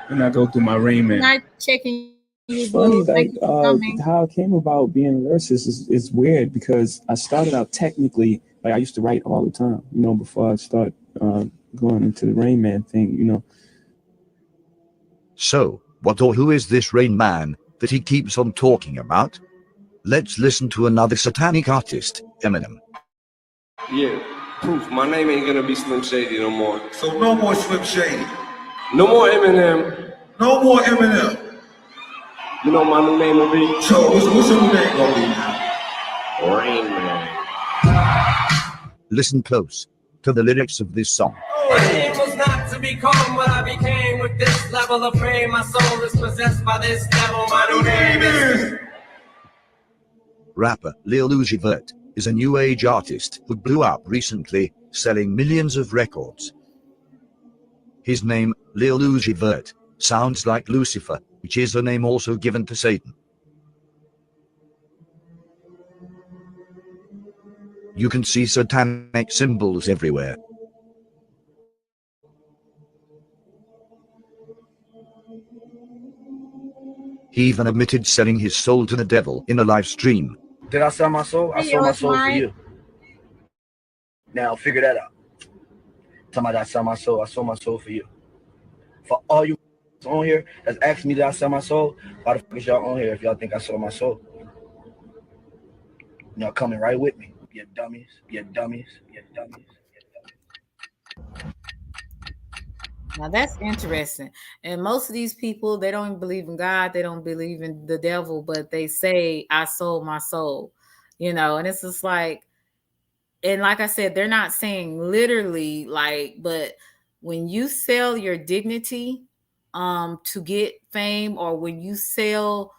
[SPEAKER 2] When I go through my Rain Man.
[SPEAKER 1] Not checking you.
[SPEAKER 2] It's funny, like how it came about being a lyricist is weird because I started out technically, like I used to write all the time, before I start going into the Rain Man thing,
[SPEAKER 9] So, what or who is this Rain Man that he keeps on talking about? Let's listen to another satanic artist, Eminem.
[SPEAKER 13] Yeah, proof. My name ain't gonna be Slim Shady no more.
[SPEAKER 14] So no more Slim Shady.
[SPEAKER 13] No more Eminem.
[SPEAKER 14] No more Eminem.
[SPEAKER 13] You know my new name will be?
[SPEAKER 14] So what's your new name gonna be?
[SPEAKER 13] Rain Man.
[SPEAKER 9] Listen close to the lyrics of this song.
[SPEAKER 15] My aim was not to become what I became with this level of fame. My soul is possessed by this devil. My new name is...
[SPEAKER 9] Rapper Lil Uzi Vert is a new age artist who blew up recently, selling millions of records. His name, Lil Uzi Vert, sounds like Lucifer, which is a name also given to Satan. You can see satanic symbols everywhere. He even admitted selling his soul to the devil in a live stream.
[SPEAKER 4] Did I sell my soul? I sold my soul for you. Now figure that out. Tell me that I sell my soul. I sold my soul for you. For all you on here that's asking me did I sell my soul, why the fuck is y'all on here if y'all think I sold my soul? Y'all coming right with me. You dummies. You dummies. You dummies.
[SPEAKER 1] Now that's interesting. And most of these people, they don't believe in God, they don't believe in the devil, but they say, I sold my soul, and it's just like, and like I said, they're not saying literally, like, but when you sell your dignity to get fame, or when you sell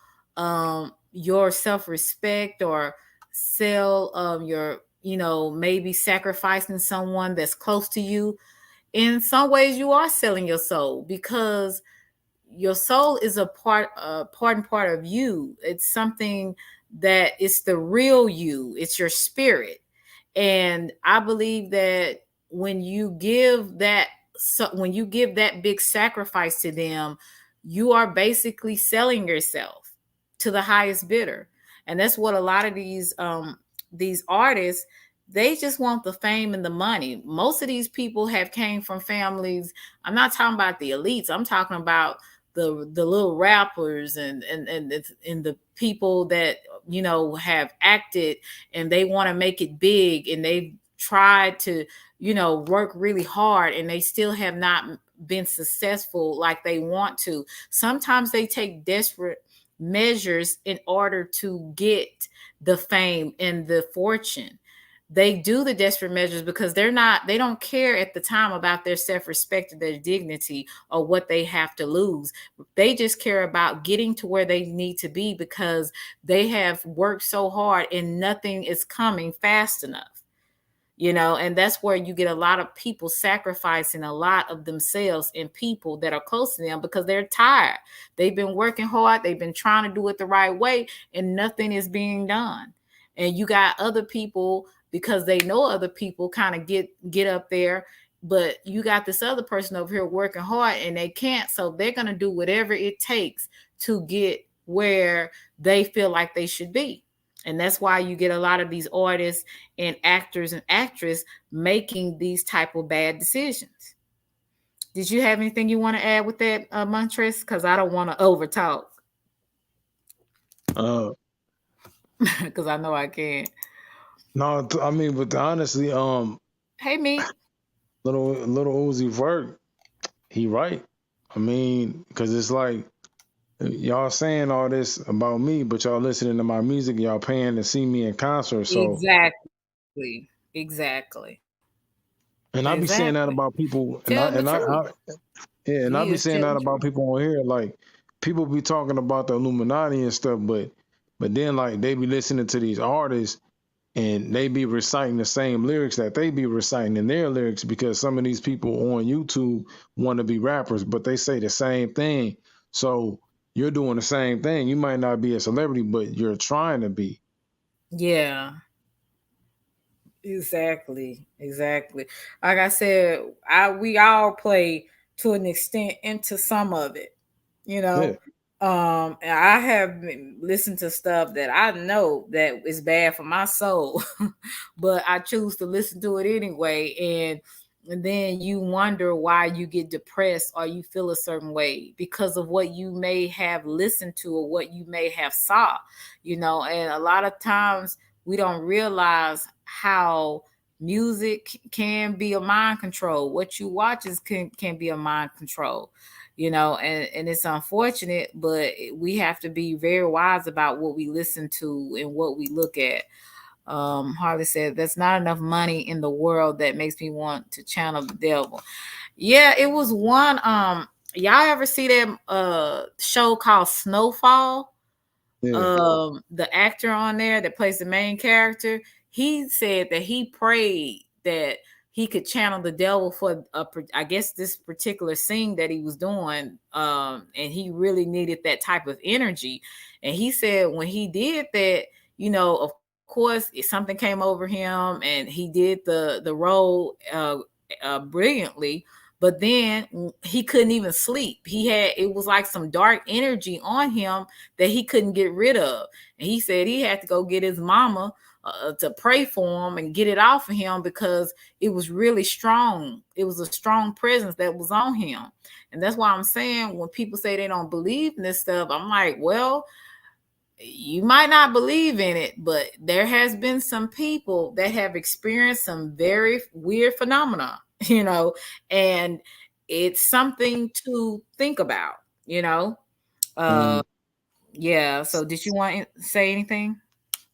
[SPEAKER 1] your self-respect, or sell your, maybe sacrificing someone that's close to you, in some ways you are selling your soul, because your soul is a part and part of you. It's something that it's the real you. It's your spirit. And I believe that when you give that big sacrifice to them, you are basically selling yourself to the highest bidder. And that's what a lot of these artists, they just want the fame and the money. Most of these people have came from families. I'm not talking about the elites. I'm talking about the little rappers and the people that have acted, and they want to make it big, and they've tried to work really hard, and they still have not been successful like they want to. Sometimes they take desperate measures in order to get the fame and the fortune. they do the desperate measures because they don't care at the time about their self-respect or their dignity or what they have to lose. They just care about getting to where they need to be because they have worked so hard and nothing is coming fast enough. And that's where you get a lot of people sacrificing a lot of themselves and people that are close to them because they're tired. They've been working hard. They've been trying to do it the right way and nothing is being done. And you got other people because they know other people kind of get up there, but you got this other person over here working hard and they can't. So they're going to do whatever it takes to get where they feel like they should be. And that's why you get a lot of these artists and actors and actresses making these type of bad decisions. Did you have anything you want to add with that, Montress? Because I don't want to overtalk. Because I know I can't.
[SPEAKER 7] No, I mean, but honestly,
[SPEAKER 1] hey, me,
[SPEAKER 7] little Uzi Vert, he right. I mean, because it's like y'all saying all this about me, but y'all listening to my music, y'all paying to see me in concert. So
[SPEAKER 1] exactly.
[SPEAKER 7] And I be saying that about people, and I be saying that about people on here. Like people be talking about the Illuminati and stuff, but then like they be listening to these artists and they be reciting the same lyrics that they be reciting in their lyrics because some of these people on YouTube want to be rappers, but they say the same thing. So you're doing the same thing. You might not be a celebrity, but you're trying to be.
[SPEAKER 1] Yeah. Exactly. Like I said, we all play to an extent into some of it,
[SPEAKER 7] Yeah.
[SPEAKER 1] And I have listened to stuff that I know that is bad for my soul, but I choose to listen to it anyway. And then you wonder why you get depressed or you feel a certain way because of what you may have listened to or what you may have saw, and a lot of times we don't realize how music can be a mind control. What you watch can be a mind control, and it's unfortunate, but we have to be very wise about what we listen to and what we look at. Harley said, "There's not enough money in the world that makes me want to channel the devil." Yeah, it was one. Y'all ever see that show called Snowfall? Yeah. The actor on there that plays the main character, he said that he prayed that he could channel the devil for I guess this particular scene that he was doing, and he really needed that type of energy. And he said when he did that, of course, something came over him, and he did the role brilliantly. But then he couldn't even sleep. It was like some dark energy on him that he couldn't get rid of. And he said he had to go get his mama to pray for him and get it off of him because it was really strong. It was a strong presence that was on him. And that's why I'm saying when people say they don't believe in this stuff, I'm like, well, you might not believe in it, but there has been some people that have experienced some very weird phenomena, and it's something to think about, yeah. So did you want to say anything?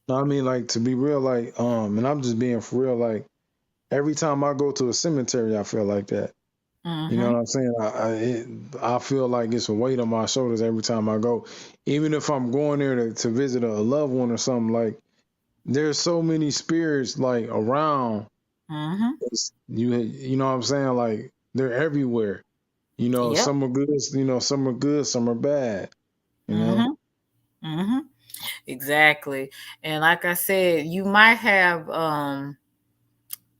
[SPEAKER 7] No, I mean, like, to be real, like, and I'm just being for real, like, every time I go to a cemetery, I feel like that. You know what I'm saying? I feel like it's a weight on my shoulders every time I go. Even if I'm going there to visit a loved one or something, like, there's so many spirits, like, around. You know what I'm saying? Like, they're everywhere. Some are good, some are good, some are bad.
[SPEAKER 1] Exactly. And like I said, you might have some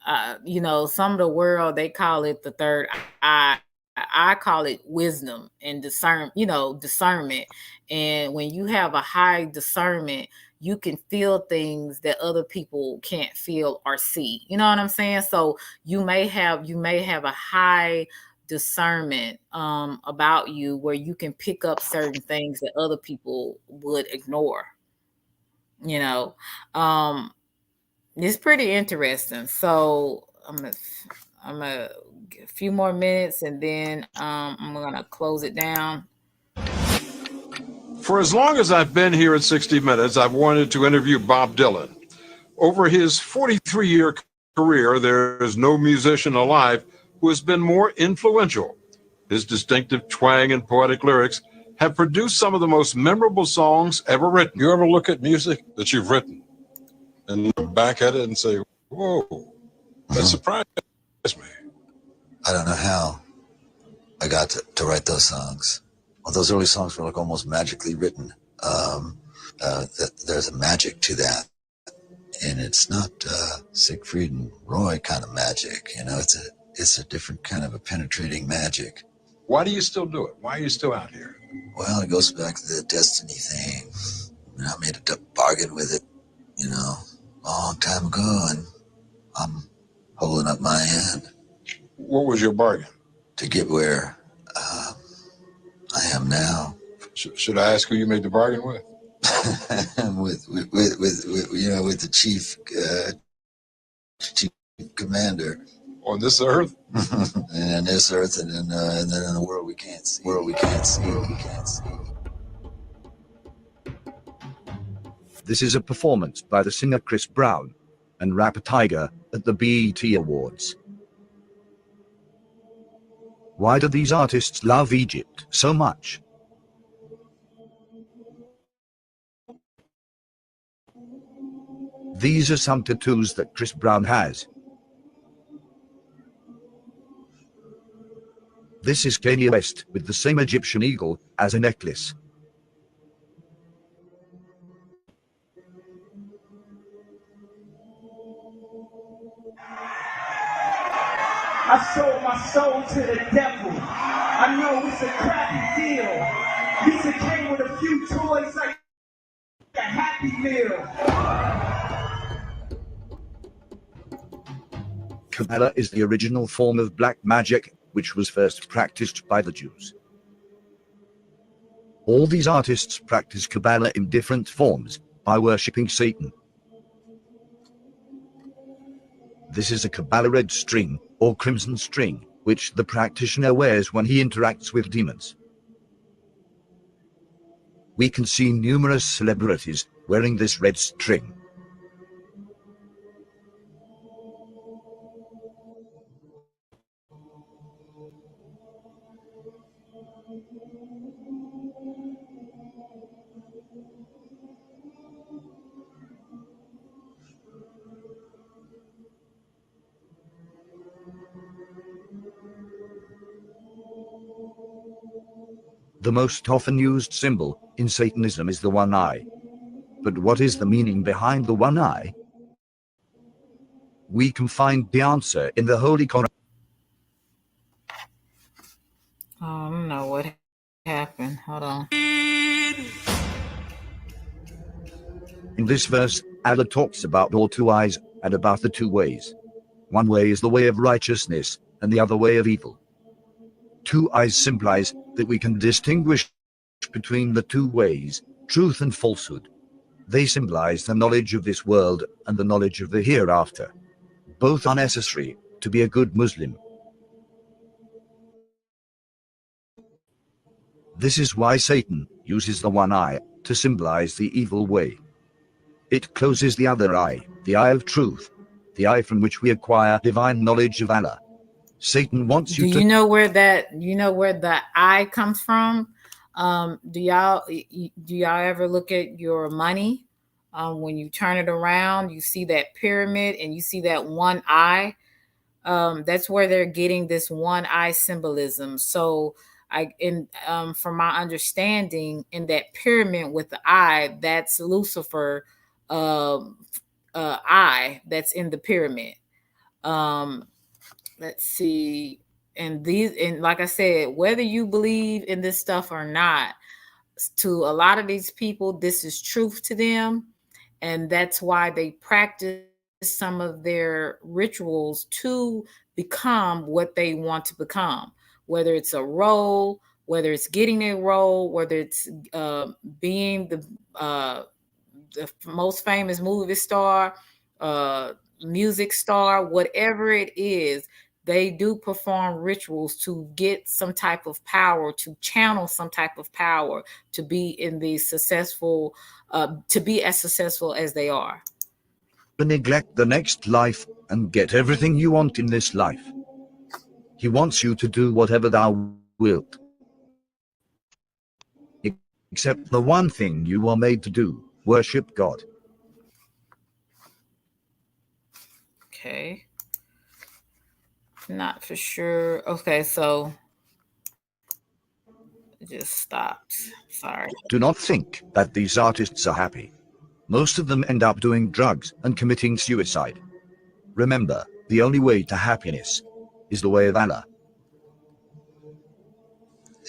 [SPEAKER 1] of the world, they call it the third eye. I call it wisdom and discernment. And when you have a high discernment, you can feel things that other people can't feel or see. You know what I'm saying? So you may have a high discernment about you where you can pick up certain things that other people would ignore. It's pretty interesting. So I'm gonna get a few more minutes and then I'm gonna close it down.
[SPEAKER 16] For as long as I've been here at 60 Minutes, I've wanted to interview Bob Dylan. Over his 43-year career, there is no musician alive who has been more influential. His distinctive twang and poetic lyrics have produced some of the most memorable songs ever written. You ever look at music that you've written and look back at it and say, whoa, that surprised me?
[SPEAKER 6] I don't know how I got to write those songs. Well, those early songs were like almost magically written. There's a magic to that. And it's not Siegfried and Roy kind of magic, you know. It's a different kind of a penetrating magic.
[SPEAKER 16] Why do you still do it? Why are you still out here?
[SPEAKER 6] Well, it goes back to the destiny thing. I made a bargain with it, you know, a long time ago, and I'm holding up my end.
[SPEAKER 16] What was your bargain?
[SPEAKER 6] To get where I am now.
[SPEAKER 16] Should I ask who you made the bargain with?
[SPEAKER 6] with the chief commander
[SPEAKER 16] on this earth,
[SPEAKER 6] and on this earth, and then in the world we can't see.
[SPEAKER 9] This is a performance by the singer Chris Brown and rapper Tiger at the BET Awards. Why do these artists love Egypt so much? These are some tattoos that Chris Brown has. This is Kanye West with the same Egyptian eagle as a necklace.
[SPEAKER 15] I sold my soul to the devil. I know it's a crappy deal. Lisa came with a few toys like a Happy Meal.
[SPEAKER 9] Kabbalah is the original form of black magic, which was first practiced by the Jews. All these artists practice Kabbalah in different forms by worshipping Satan. This is a Kabbalah red string or crimson string, which the practitioner wears when he interacts with demons. We can see numerous celebrities wearing this red string. The most often used symbol in Satanism is the one eye. But what is the meaning behind the one eye? We can find the answer in the Holy Quran.
[SPEAKER 1] I don't know what happened. Hold on.
[SPEAKER 9] In this verse, Allah talks about all two eyes and about the two ways. One way is the way of righteousness, and the other way of evil. Two eyes symbolize that we can distinguish between the two ways, truth and falsehood. They symbolize the knowledge of this world and the knowledge of the hereafter. Both are necessary to be a good Muslim. This is why Satan uses the one eye to symbolize the evil way. It closes the other eye, the eye of truth, the eye from which we acquire divine knowledge of Allah. Satan wants you to...
[SPEAKER 1] Do you know where the eye comes from? Do y'all ever look at your money? When you turn it around, you see that pyramid and you see that one eye. That's where they're getting this one eye symbolism. So from my understanding, in that pyramid with the eye, that's Lucifer eye that's in the pyramid. Let's see. And like I said, whether you believe in this stuff or not, to a lot of these people, this is truth to them. And that's why they practice some of their rituals to become what they want to become, whether it's a role, whether it's getting a role, whether it's being the most famous movie star, music star, whatever it is. They do perform rituals to get some type of power, to channel some type of power, to be as successful as they are.
[SPEAKER 9] neglect the next life and get everything you want in this life. He wants you to do whatever thou wilt, except the one thing you are made to do, worship God.
[SPEAKER 1] Okay. Not for sure. Okay, so it just stopped. Sorry.
[SPEAKER 9] Do not think that these artists are happy. Most of them end up doing drugs and committing suicide. Remember, the only way to happiness is the way of Allah.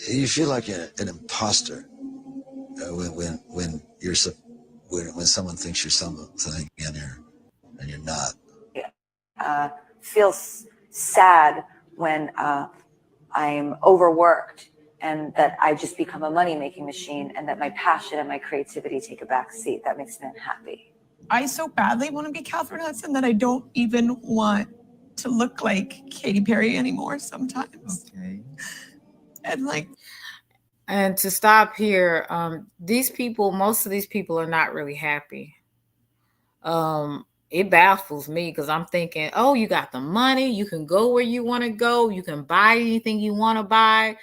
[SPEAKER 6] You feel like an imposter when you're when someone thinks you're something and you're not.
[SPEAKER 8] Feel sad when I'm overworked and that I just become a money-making machine and that my passion and my creativity take a back seat. That makes me unhappy.
[SPEAKER 17] I so badly want to be Catherine Hudson that I don't even want to look like Katy Perry anymore sometimes.
[SPEAKER 6] Okay.
[SPEAKER 17] And like,
[SPEAKER 1] and to stop here, most of these people are not really happy. It baffles me because I'm thinking, oh, you got the money, you can go where you want to go, you can buy anything you want to buy,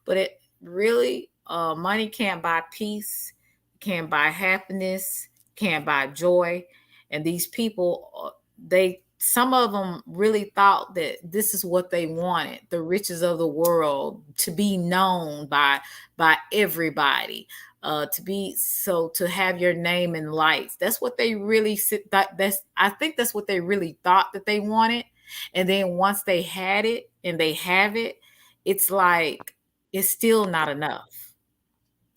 [SPEAKER 1] but it really, money can't buy peace, can't buy happiness, can't buy joy. And these people, some of them really thought that this is what they wanted, the riches of the world, to be known by everybody, to have your name in lights. That's what they really I think that's what they really thought that they wanted. And then once they had it and they have it, it's like it's still not enough.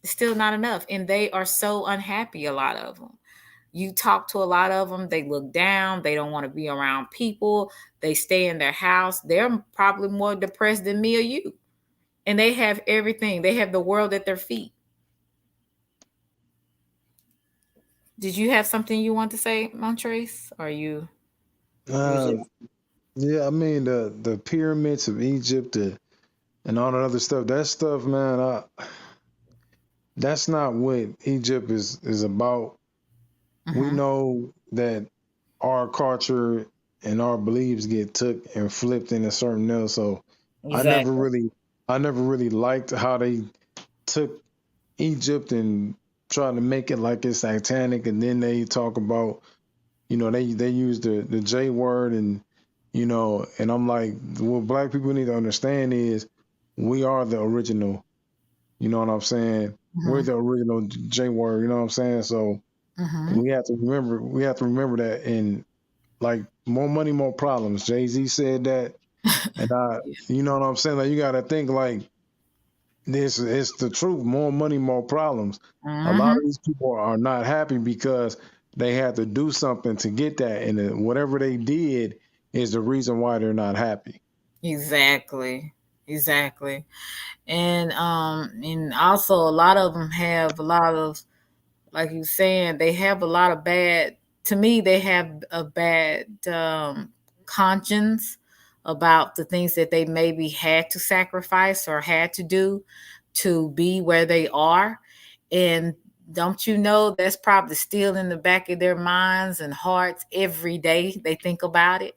[SPEAKER 1] It's still not enough. And they are so unhappy, a lot of them. You talk to a lot of them, they look down, they don't want to be around people, they stay in their house. They're probably more depressed than me or you. And they have everything. They have the world at their feet. Did you have something you want to say, Montrace? Or you?
[SPEAKER 7] Yeah, I mean the pyramids of Egypt and all that other stuff. That stuff, man, that's not what Egypt is about. We know that our culture and our beliefs get took and flipped into something else. So
[SPEAKER 1] Exactly.
[SPEAKER 7] I never really liked how they took Egypt and tried to make it like it's satanic, and then they talk about, they use the J word, and and I'm like, what black people need to understand is we are the original. You know what I'm saying? We're the original J word. You know what I'm saying? So we have to remember that. And like, more money, more problems. Jay-Z said that, and you know what I'm saying? Like, you got to think like this. It's the truth. More money, more problems. A lot of these people are not happy because they had to do something to get that, and whatever they did is the reason why they're not happy.
[SPEAKER 1] Exactly. And also a lot of them have a lot of, like you saying, they have a lot of bad, to me, they have a bad conscience about the things that they maybe had to sacrifice or had to do to be where they are. And don't you know that's probably still in the back of their minds and hearts every day they think about it,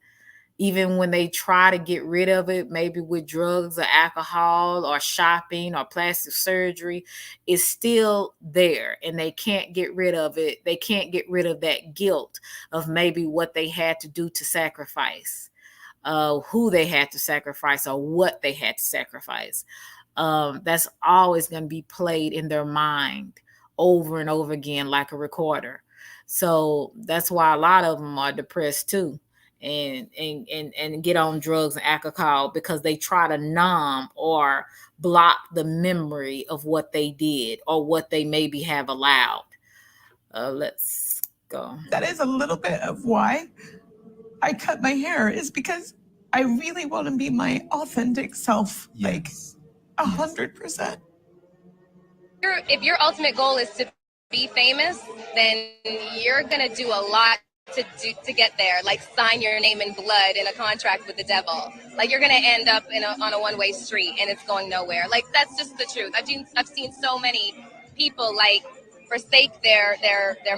[SPEAKER 1] even when they try to get rid of it, maybe with drugs or alcohol or shopping or plastic surgery, it's still there and they can't get rid of it. They can't get rid of that guilt of maybe what they had to do to sacrifice, who they had to sacrifice or what they had to sacrifice. That's always going to be played in their mind over and over again like a recorder. So that's why a lot of them are depressed too, and get on drugs and alcohol, because they try to numb or block the memory of what they did or what they maybe have allowed. Let's go.
[SPEAKER 17] That is a little bit of why I cut my hair, is because I really want to be my authentic self, like 100%.
[SPEAKER 18] If your ultimate goal is to be famous, then you're gonna do a lot to get there. Like, sign your name in blood in a contract with the devil. Like, you're gonna end up on a one-way street and it's going nowhere. Like, that's just the truth. I've seen so many people like forsake their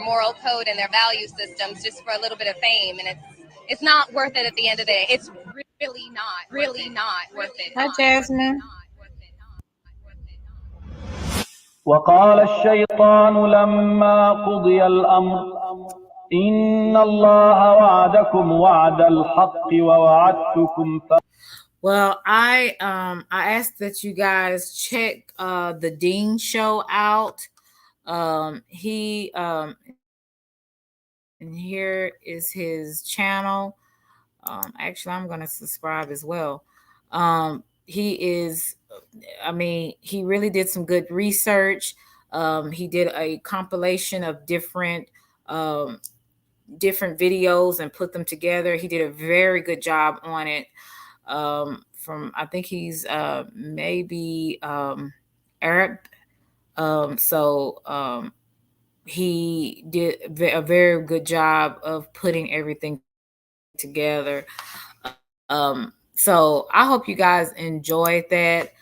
[SPEAKER 18] moral code and their value systems just for a little bit of fame, and it's not worth it at the end of the day. It's really not worth it.
[SPEAKER 1] Hi, Jasmine.
[SPEAKER 15] وقال الشيطان لما قضي الأمر إن الله وعدكم وعد الحق ووعدتكم
[SPEAKER 1] Well, I asked that you guys check the Dean show out. He and here is his channel. Actually, I'm gonna subscribe as well. He is, I mean, he really did some good research. He did a compilation of different videos and put them together. He did a very good job on it. From I think he's maybe Arab. He did a very good job of putting everything together. So I hope you guys enjoyed that.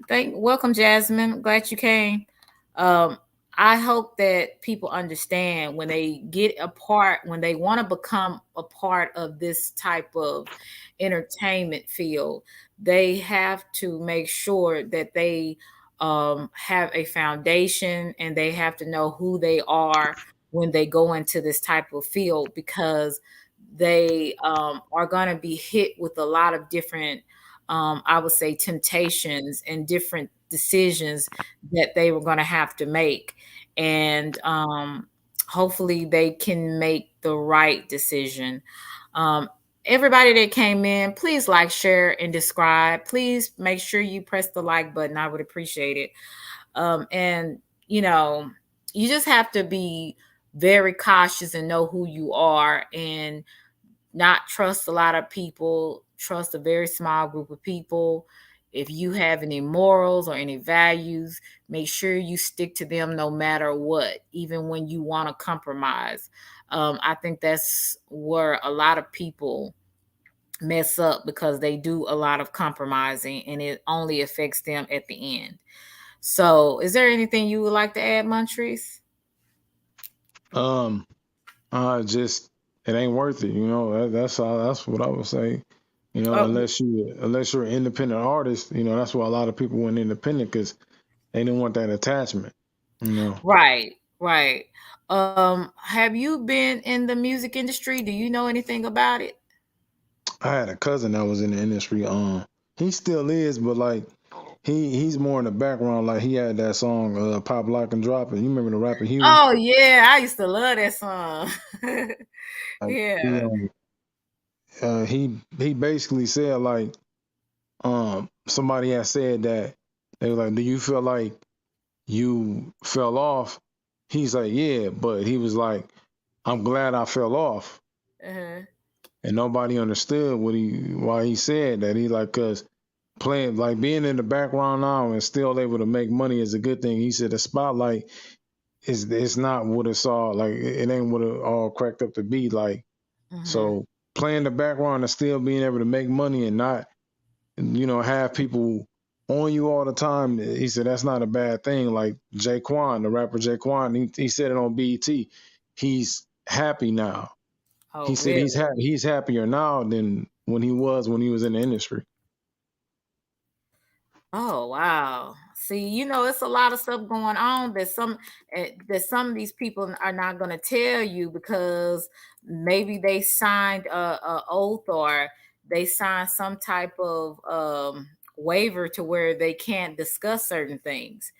[SPEAKER 1] Welcome, Jasmine. Glad you came. I hope that people understand when they when they want to become a part of this type of entertainment field, they have to make sure that they have a foundation and they have to know who they are when they go into this type of field, because they are going to be hit with a lot of different, I would say, temptations and different decisions that they were going to have to make. And hopefully they can make the right decision. Everybody that came in, please like, share, and subscribe. Please make sure you press the like button. I would appreciate it. And, you just have to be very cautious and know who you are and not trust a lot of people. Trust a very small group of people. If you have any morals or any values, make sure you stick to them no matter what, even when you want to compromise. I think that's where a lot of people mess up, because they do a lot of compromising and it only affects them at the end. So is there anything you would like to add, Montrese?
[SPEAKER 7] Just it ain't worth it. That's all. That's what I would say. Unless you're an independent artist, that's why a lot of people went independent, because they didn't want that attachment.
[SPEAKER 1] Right. Have you been in the music industry? Do you know anything about it?
[SPEAKER 7] I had a cousin that was in the industry. He still is, but like he's more in the background. Like he had that song, "Pop, Lock, and Drop It." You remember the rapper Huey?
[SPEAKER 1] Oh yeah, I used to love that song. Yeah.
[SPEAKER 7] He basically said like, somebody had said that they were like, "Do you feel like you fell off?" He's like, "Yeah," but he was like, "I'm glad I fell off."
[SPEAKER 1] Uh-huh.
[SPEAKER 7] And nobody understood why he said that. He like, cause playing, like being in the background now and still able to make money is a good thing. He said the spotlight it's not what it's all like. It ain't what it all cracked up to be like. So playing the background and still being able to make money and not, have people on you all the time. He said that's not a bad thing. Like Jaquan, the rapper Jaquan, he said it on BET. He's happy now.
[SPEAKER 1] Oh,
[SPEAKER 7] he said
[SPEAKER 1] really?
[SPEAKER 7] he's happier now than when he was in the industry.
[SPEAKER 1] Oh wow! See, it's a lot of stuff going on that some of these people are not going to tell you, because maybe they signed a oath, or they signed some type of waiver to where they can't discuss certain things.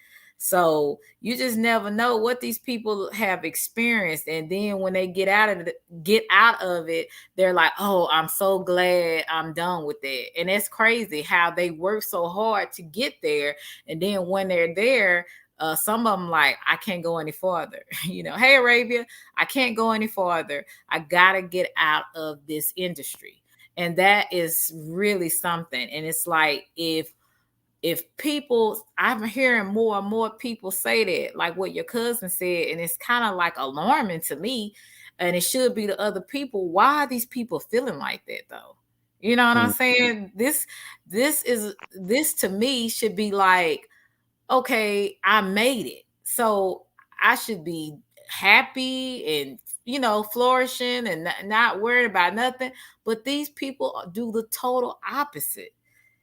[SPEAKER 1] So you just never know what these people have experienced, and then when they get out of it, they're like, "Oh, I'm so glad I'm done with it." And it's crazy how they work so hard to get there, and then when they're there, some of them like, "I can't go any farther." Hey Arabia, I can't go any farther. I gotta get out of this industry, and that is really something. And it's like if people, I'm hearing more and more people say that, like what your cousin said, and it's kind of like alarming to me, and it should be to other people. Why are these people feeling like that though? You know what I'm saying? This to me should be like, okay, I made it. So I should be happy and flourishing and not worried about nothing. But these people do the total opposite.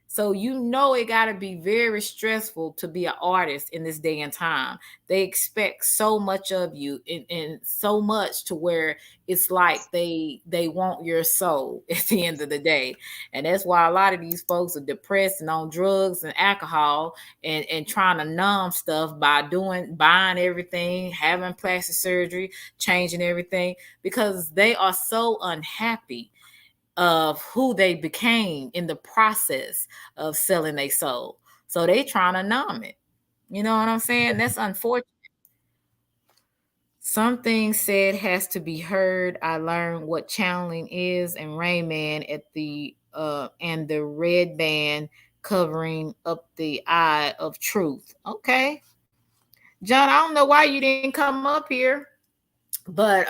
[SPEAKER 1] So it got to be very stressful to be an artist in this day and time. They expect so much of you, and so much to where it's like they want your soul at the end of the day. And that's why a lot of these folks are depressed and on drugs and alcohol, and trying to numb stuff by buying everything, having plastic surgery, changing everything, because they are so unhappy of who they became in the process of selling their soul. So they trying to numb it. You know what I'm saying? That's unfortunate. Something said has to be heard. I learned what channeling is, and Rain Man at the and the red band covering up the eye of truth. Okay. John, I don't know why you didn't come up here. But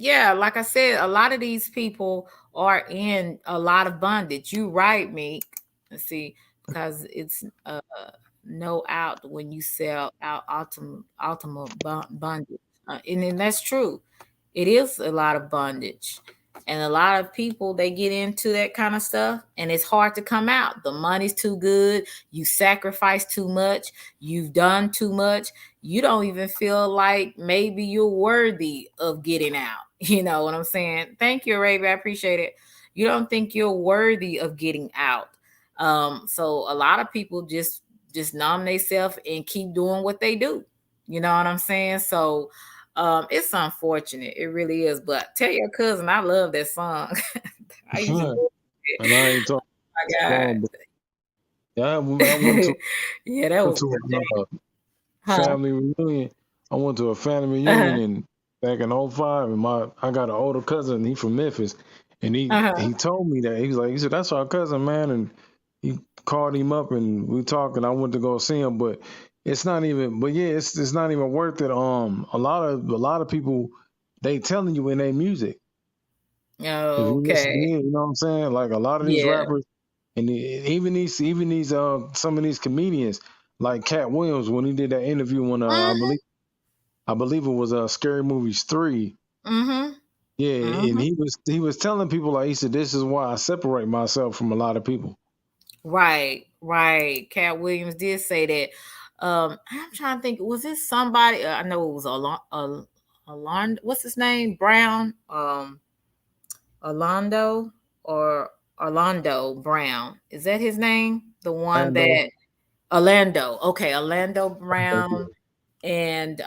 [SPEAKER 1] yeah, like I said, a lot of these people are in a lot of bondage. You right, me. Let's see, because it's no out when you sell out ultimate bondage. And then that's true. It is a lot of bondage. And a lot of people, they get into that kind of stuff and it's hard to come out. The money's too good. You sacrifice too much. You've done too much. You don't even feel like maybe you're worthy of getting out. You know what I'm saying? Thank you, Arabia. I appreciate it. You don't think you're worthy of getting out. So a lot of people just numb themselves and keep doing what they do. You know what I'm saying? So it's unfortunate. It really is. But tell your cousin I love that song. I used to love it.
[SPEAKER 7] And I ain't
[SPEAKER 1] Oh
[SPEAKER 7] talking
[SPEAKER 1] my God.
[SPEAKER 7] long, but yeah, I went to
[SPEAKER 1] Yeah, that
[SPEAKER 7] went
[SPEAKER 1] was
[SPEAKER 7] to
[SPEAKER 1] good.
[SPEAKER 7] a
[SPEAKER 1] Huh?
[SPEAKER 7] family reunion. I went to a family reunion
[SPEAKER 1] Uh-huh.
[SPEAKER 7] and back in '05, and I got an older cousin. He from Memphis, and he
[SPEAKER 1] Uh-huh.
[SPEAKER 7] told me that he said that's our cousin, man, and he called him up and we talked, and I went to go see him, but it's not even. But yeah, it's not even worth it. A lot of people, they telling you in their music. If you listen
[SPEAKER 1] Okay.
[SPEAKER 7] in, you know what I'm saying? Like a lot of these
[SPEAKER 1] Yeah.
[SPEAKER 7] rappers, and even these some of these comedians, like Cat Williams, when he did that interview when
[SPEAKER 1] Mm-hmm.
[SPEAKER 7] I believe it was Scary Movies 3.
[SPEAKER 1] Mm-hmm.
[SPEAKER 7] Yeah, and
[SPEAKER 1] Mm-hmm.
[SPEAKER 7] he was telling people, like, he said, this is why I separate myself from a lot of people.
[SPEAKER 1] Right, right. Cat Williams did say that. I'm trying to think. Was it somebody? I know it was Alon. What's his name? Brown. Orlando or Orlando Brown. Is that his name? The one
[SPEAKER 7] Lando.
[SPEAKER 1] that Orlando. Okay, Orlando
[SPEAKER 7] Okay,
[SPEAKER 1] Brown, and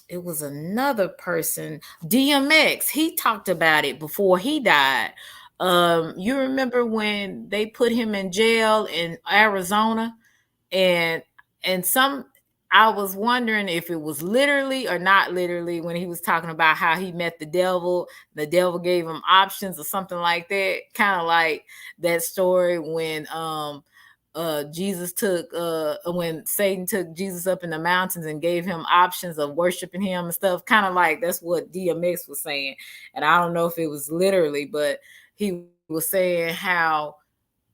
[SPEAKER 1] it was another person, DMX. He talked about it before he died. You remember when they put him in jail in Arizona, and some, I was wondering if it was literally or not literally when he was talking about how he met the devil gave him options or something like that, kind of like that story when Satan took Jesus up in the mountains and gave him options of worshiping him and stuff, kind of like that's what DMX was saying. And I don't know if it was literally, but he was saying how,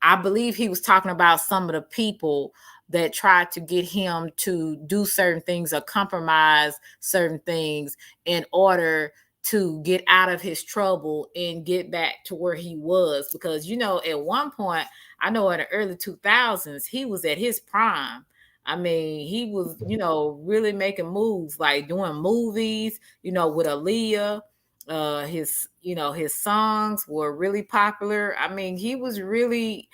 [SPEAKER 1] I believe he was talking about some of the people that tried to get him to do certain things or compromise certain things in order to get out of his trouble and get back to where he was. Because, at one point, I know in the early 2000s, he was at his prime. I mean, he was, really making moves, like doing movies, with Aaliyah. His songs were really popular. I mean, he was really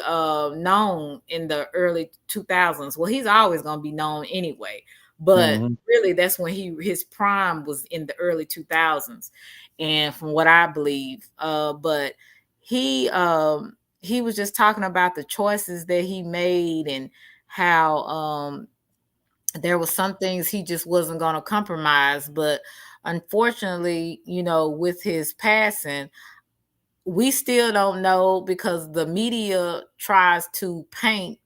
[SPEAKER 1] known in the early 2000s. Well, he's always going to be known anyway, but
[SPEAKER 7] hmm
[SPEAKER 1] really that's when his prime was in the early 2000s, and from what I believe. But he was just talking about the choices that he made, and how there was some things he just wasn't going to compromise. But unfortunately, with his passing, we still don't know, because the media tries to paint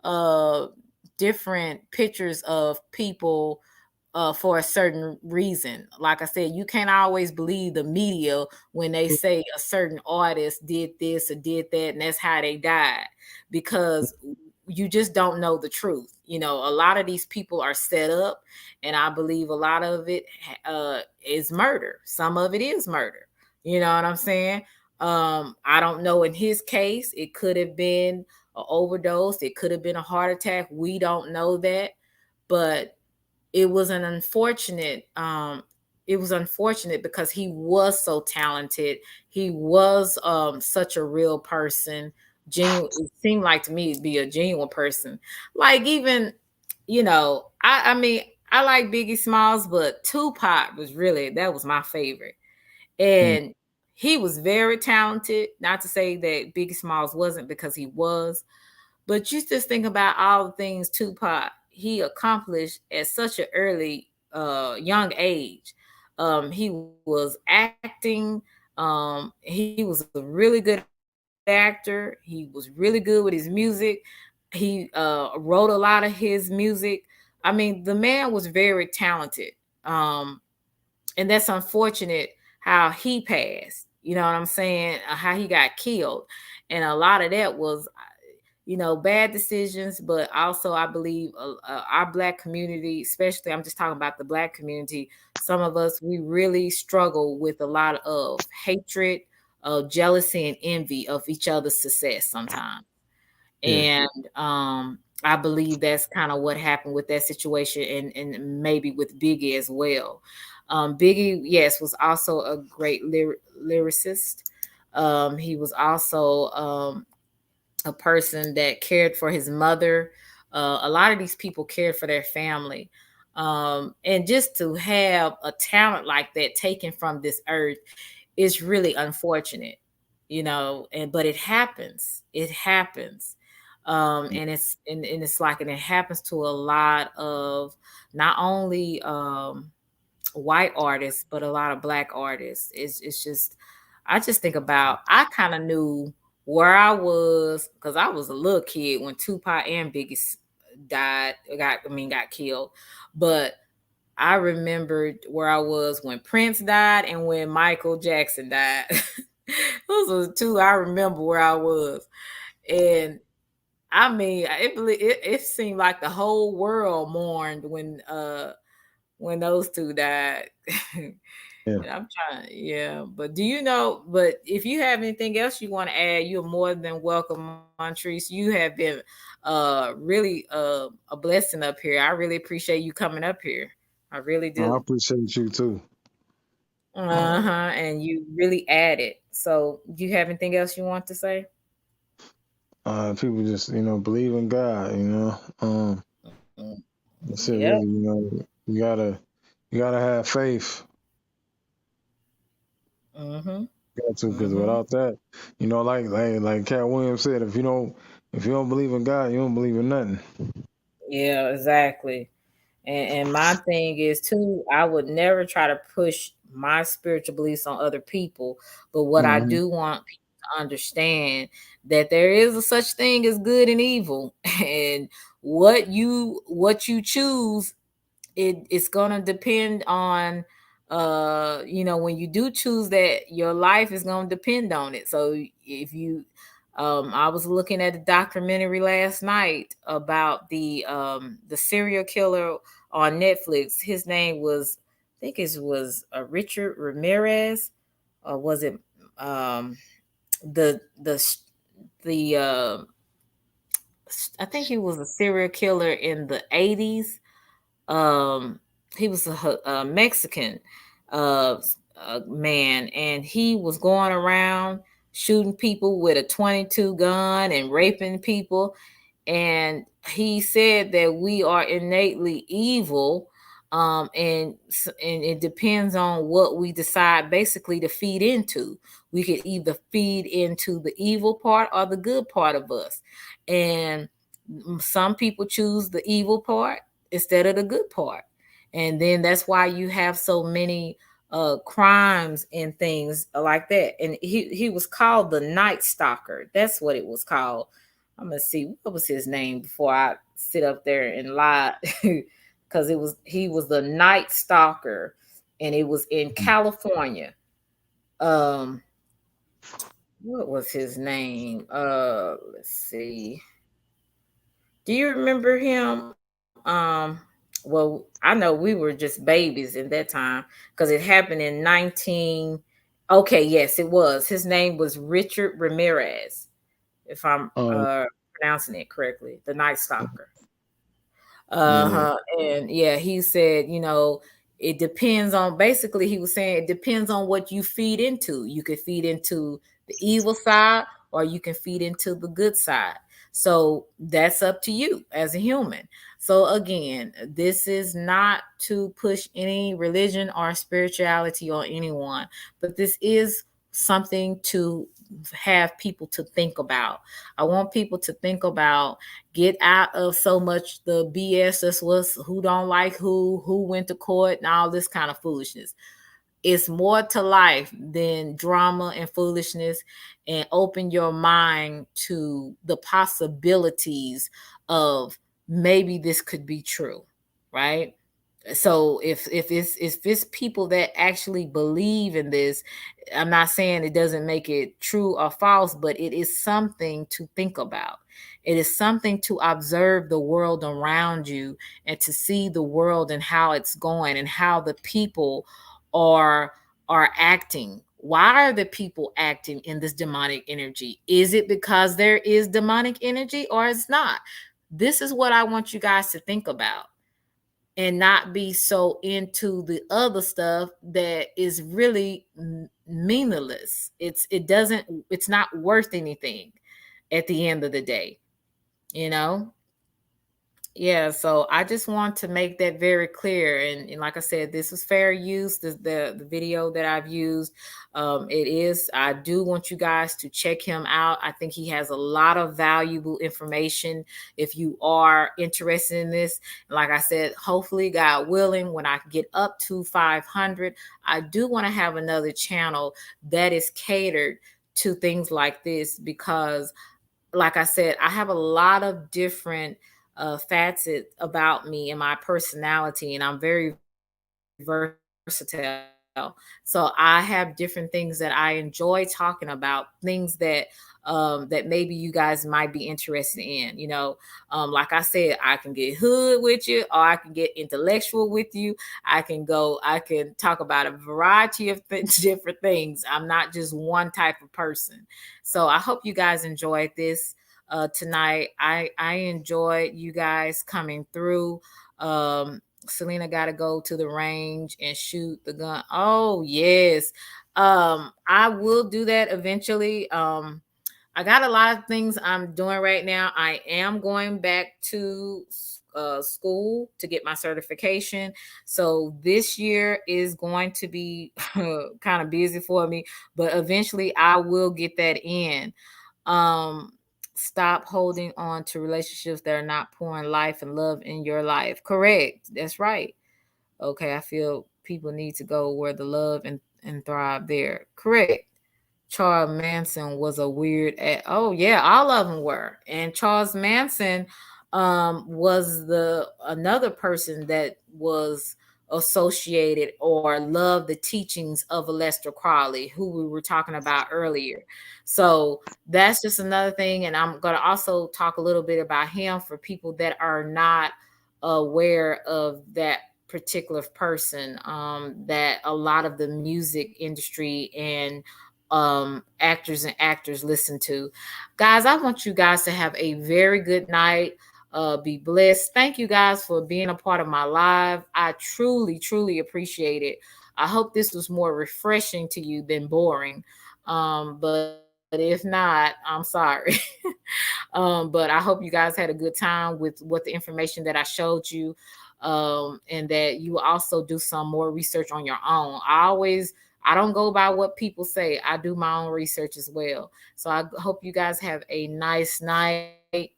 [SPEAKER 1] uh different pictures of people for a certain reason. Like I said, you can't always believe the media when they say a certain artist did this or did that, and that's how they died. Because you just don't know the truth. You know, a lot of these people are set up, and I believe a lot of it is murder. Some of it is murder. You know what I'm saying? I don't know. In his case, it could have been an overdose. It could have been a heart attack. We don't know that, but it was an unfortunate. It was unfortunate because he was so talented. He was such a real person. Genuine. It seemed like to me to be a genuine person. Like even, you know, I mean, I like Biggie Smalls, but Tupac was really that was my favorite. And he was very talented. Not to say that Biggie Smalls wasn't, because he was, but you just think about all the things Tupac he accomplished at such an early, young age. He was acting. He was a really good actor. He was really good with his music. He wrote a lot of his music. I mean, the man was very talented. Um, and that's unfortunate how he passed. You know what I'm saying? How he got killed, and a lot of that was, you know, bad decisions. But also, I believe our black community, especially, I'm just talking about the black community. Some of us, we really struggle with a lot of hatred, jealousy, and envy of each other's success sometimes.
[SPEAKER 7] Yeah.
[SPEAKER 1] And I believe that's kind of what happened with that situation, and maybe with Biggie as well. Biggie, yes, was also a great lyricist. He was also a person that cared for his mother. A lot of these people cared for their family. And just to have a talent like that taken from this earth is really unfortunate, you know. And but it happens. It happens. And it's like, and it happens to a lot of not only white artists, but a lot of black artists. It's just, I just think about, I kind of knew where I was because I was a little kid when Tupac and Biggie got killed. But I remembered where I was when Prince died and when Michael Jackson died. Those were the two I remember where I was. And I mean, it seemed like the whole world mourned when those two died.
[SPEAKER 7] Yeah.
[SPEAKER 1] And I'm trying, yeah. But do you know? But if you have anything else you want to add, you're more than welcome, Montrese. You have been really a blessing up here. I really appreciate you coming up here. I really
[SPEAKER 7] I
[SPEAKER 1] do.
[SPEAKER 7] appreciate you too.
[SPEAKER 1] Uh-huh. And you really added. So do you have anything else you want to say?
[SPEAKER 7] People just, believe in God, that's it
[SPEAKER 1] Yep.
[SPEAKER 7] really, you gotta have faith.
[SPEAKER 1] Mm-hmm.
[SPEAKER 7] Got to, because
[SPEAKER 1] Mm-hmm.
[SPEAKER 7] without that, like Cat Williams said, if you don't believe in God, you don't believe in nothing.
[SPEAKER 1] Yeah, exactly. And my thing is too, I would never try to push my spiritual beliefs on other people. But what I
[SPEAKER 7] Hmm.
[SPEAKER 1] do want people to understand that there is a such thing as good and evil. And what you choose, it's gonna depend on, when you do choose that, your life is gonna depend on it. So if you I was looking at a documentary last night about the serial killer on Netflix. His name was, I think it was Richard Ramirez, or was it um the I think he was a serial killer in the 80s. um he was a Mexican uh, man, and he was going around shooting people with a 22 gun and raping people. And he said that we are innately evil, and it depends on what we decide basically to feed into. We could either feed into the evil part or the good part of us. And some people choose the evil part instead of the good part. And then that's why you have so many crimes and things like that. And he was called the Night Stalker. That's what it was called. I'm gonna see what was his name before I sit up there and lie. Because he was the Night Stalker, and it was in California. um what was his name? Let's see. Do you remember him? Well, I know we were just babies in that time because it happened in 19. Okay, yes, it was. His name was Richard Ramirez, if I'm
[SPEAKER 7] Oh,
[SPEAKER 1] pronouncing it correctly. The Night Stalker.
[SPEAKER 7] yeah.
[SPEAKER 1] Uh-huh. And yeah, he said, it depends on, basically he was saying it depends on what you feed into. You could feed into the evil side or you can feed into the good side. So that's up to you as a human. So again, this is not to push any religion or spirituality on anyone, but this is something to have people to think about. I want people to think about, get out of so much the BS that's was who don't like who went to court and all this kind of foolishness. It's more to life than drama and foolishness, and open your mind to the possibilities of maybe this could be true, right? So if it's people that actually believe in this, I'm not saying it doesn't make it true or false, but it is something to think about. It is something to observe the world around you and to see the world and how it's going and how the people are are acting. Why are the people acting in this demonic energy? Is it because there is demonic energy or it's not? This is what I want you guys to think about, and not be so into the other stuff that is really meaningless. It's not worth anything at the end of the day, you know? Yeah, so I just want to make that very clear. And like I said, this is fair use. The video that I've used, it is. I do want you guys to check him out. I think he has a lot of valuable information if you are interested in this. Like I said, hopefully, God willing, when I get up to 500, I do want to have another channel that is catered to things like this, because like I said, I have a lot of different facets about me and my personality, and I'm very versatile. So I have different things that I enjoy talking about, things that maybe you guys might be interested in. Like I said, I can get hood with you, or I can get intellectual with you. I can talk about a variety of different things. I'm not just one type of person. So I hope you guys enjoyed this tonight. I enjoyed you guys coming through. Selena got to go to the range and shoot the gun. Oh, yes. I will do that eventually. I got a lot of things I'm doing right now. I am going back to school to get my certification. So this year is going to be kind of busy for me, but eventually I will get that in. Um, Stop holding on to relationships that are not pouring life and love in your life. Correct. That's right. Okay, I feel people need to go where the love and thrive there. Correct. Charles Manson was a oh yeah, all of them were. And Charles Manson was the another person that was associated or loved the teachings of Aleister Crowley, who we were talking about earlier. So that's just another thing. And I'm going to also talk a little bit about him for people that are not aware of that particular person, that a lot of the music industry and actors listen to. Guys, I want you guys to have a very good night. Be blessed. Thank you guys for being a part of my live. I truly, truly appreciate it. I hope this was more refreshing to you than boring. But if not, I'm sorry. But I hope you guys had a good time with what the information that I showed you. And that you also do some more research on your own. I don't go by what people say. I do my own research as well. So I hope you guys have a nice night.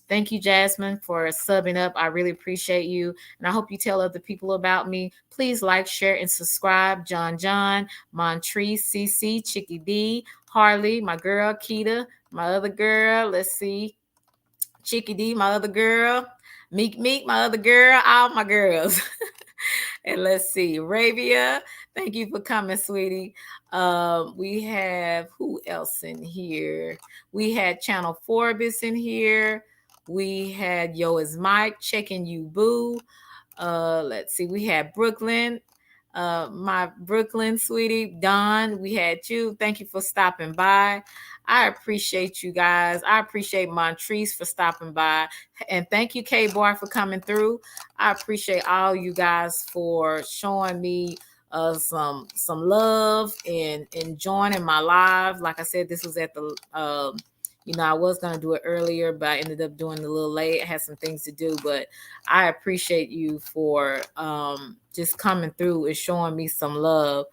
[SPEAKER 1] Thank you, Jasmine, for subbing up. I really appreciate you. And I hope you tell other people about me. Please like, share, and subscribe. John, Montrese, CC, Chicky D, Harley, my girl, Keita, my other girl. Let's see. Chicky D, my other girl. Meek, my other girl. All my girls. And let's see, Arabia, thank you for coming, sweetie. We have who else in here? We had Channel Forbes in here. We had Yo is Mike, checking you, boo. Let's see, we had Brooklyn, my Brooklyn sweetie. Don, we had you. Thank you for stopping by. I appreciate you guys. I appreciate Montrese for stopping by. And thank you, K-Bar, for coming through. I appreciate all you guys for showing me some love and joining my live. Like I said, this was at the I was going to do it earlier, but I ended up doing it a little late. I had some things to do, but I appreciate you for just coming through and showing me some love.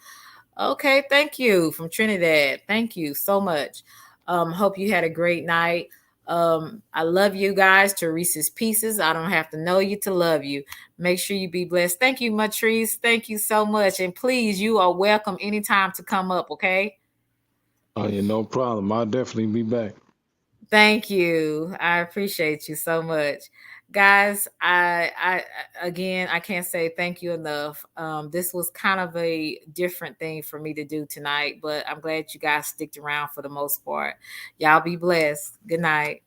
[SPEAKER 1] Okay, thank you from Trinidad. Thank you so much. Hope you had a great night. I love you guys to Reese's Pieces. I don't have to know you to love you. Make sure you be blessed. Thank you, Matrice. Thank you so much. And please, you are welcome anytime to come up, okay?
[SPEAKER 7] Oh, yeah, no problem. I'll definitely be back.
[SPEAKER 1] Thank you. I appreciate you so much. Guys, I again, I can't say thank you enough. This was kind of a different thing for me to do tonight, but I'm glad you guys sticked around for the most part. Y'all be blessed. Good night.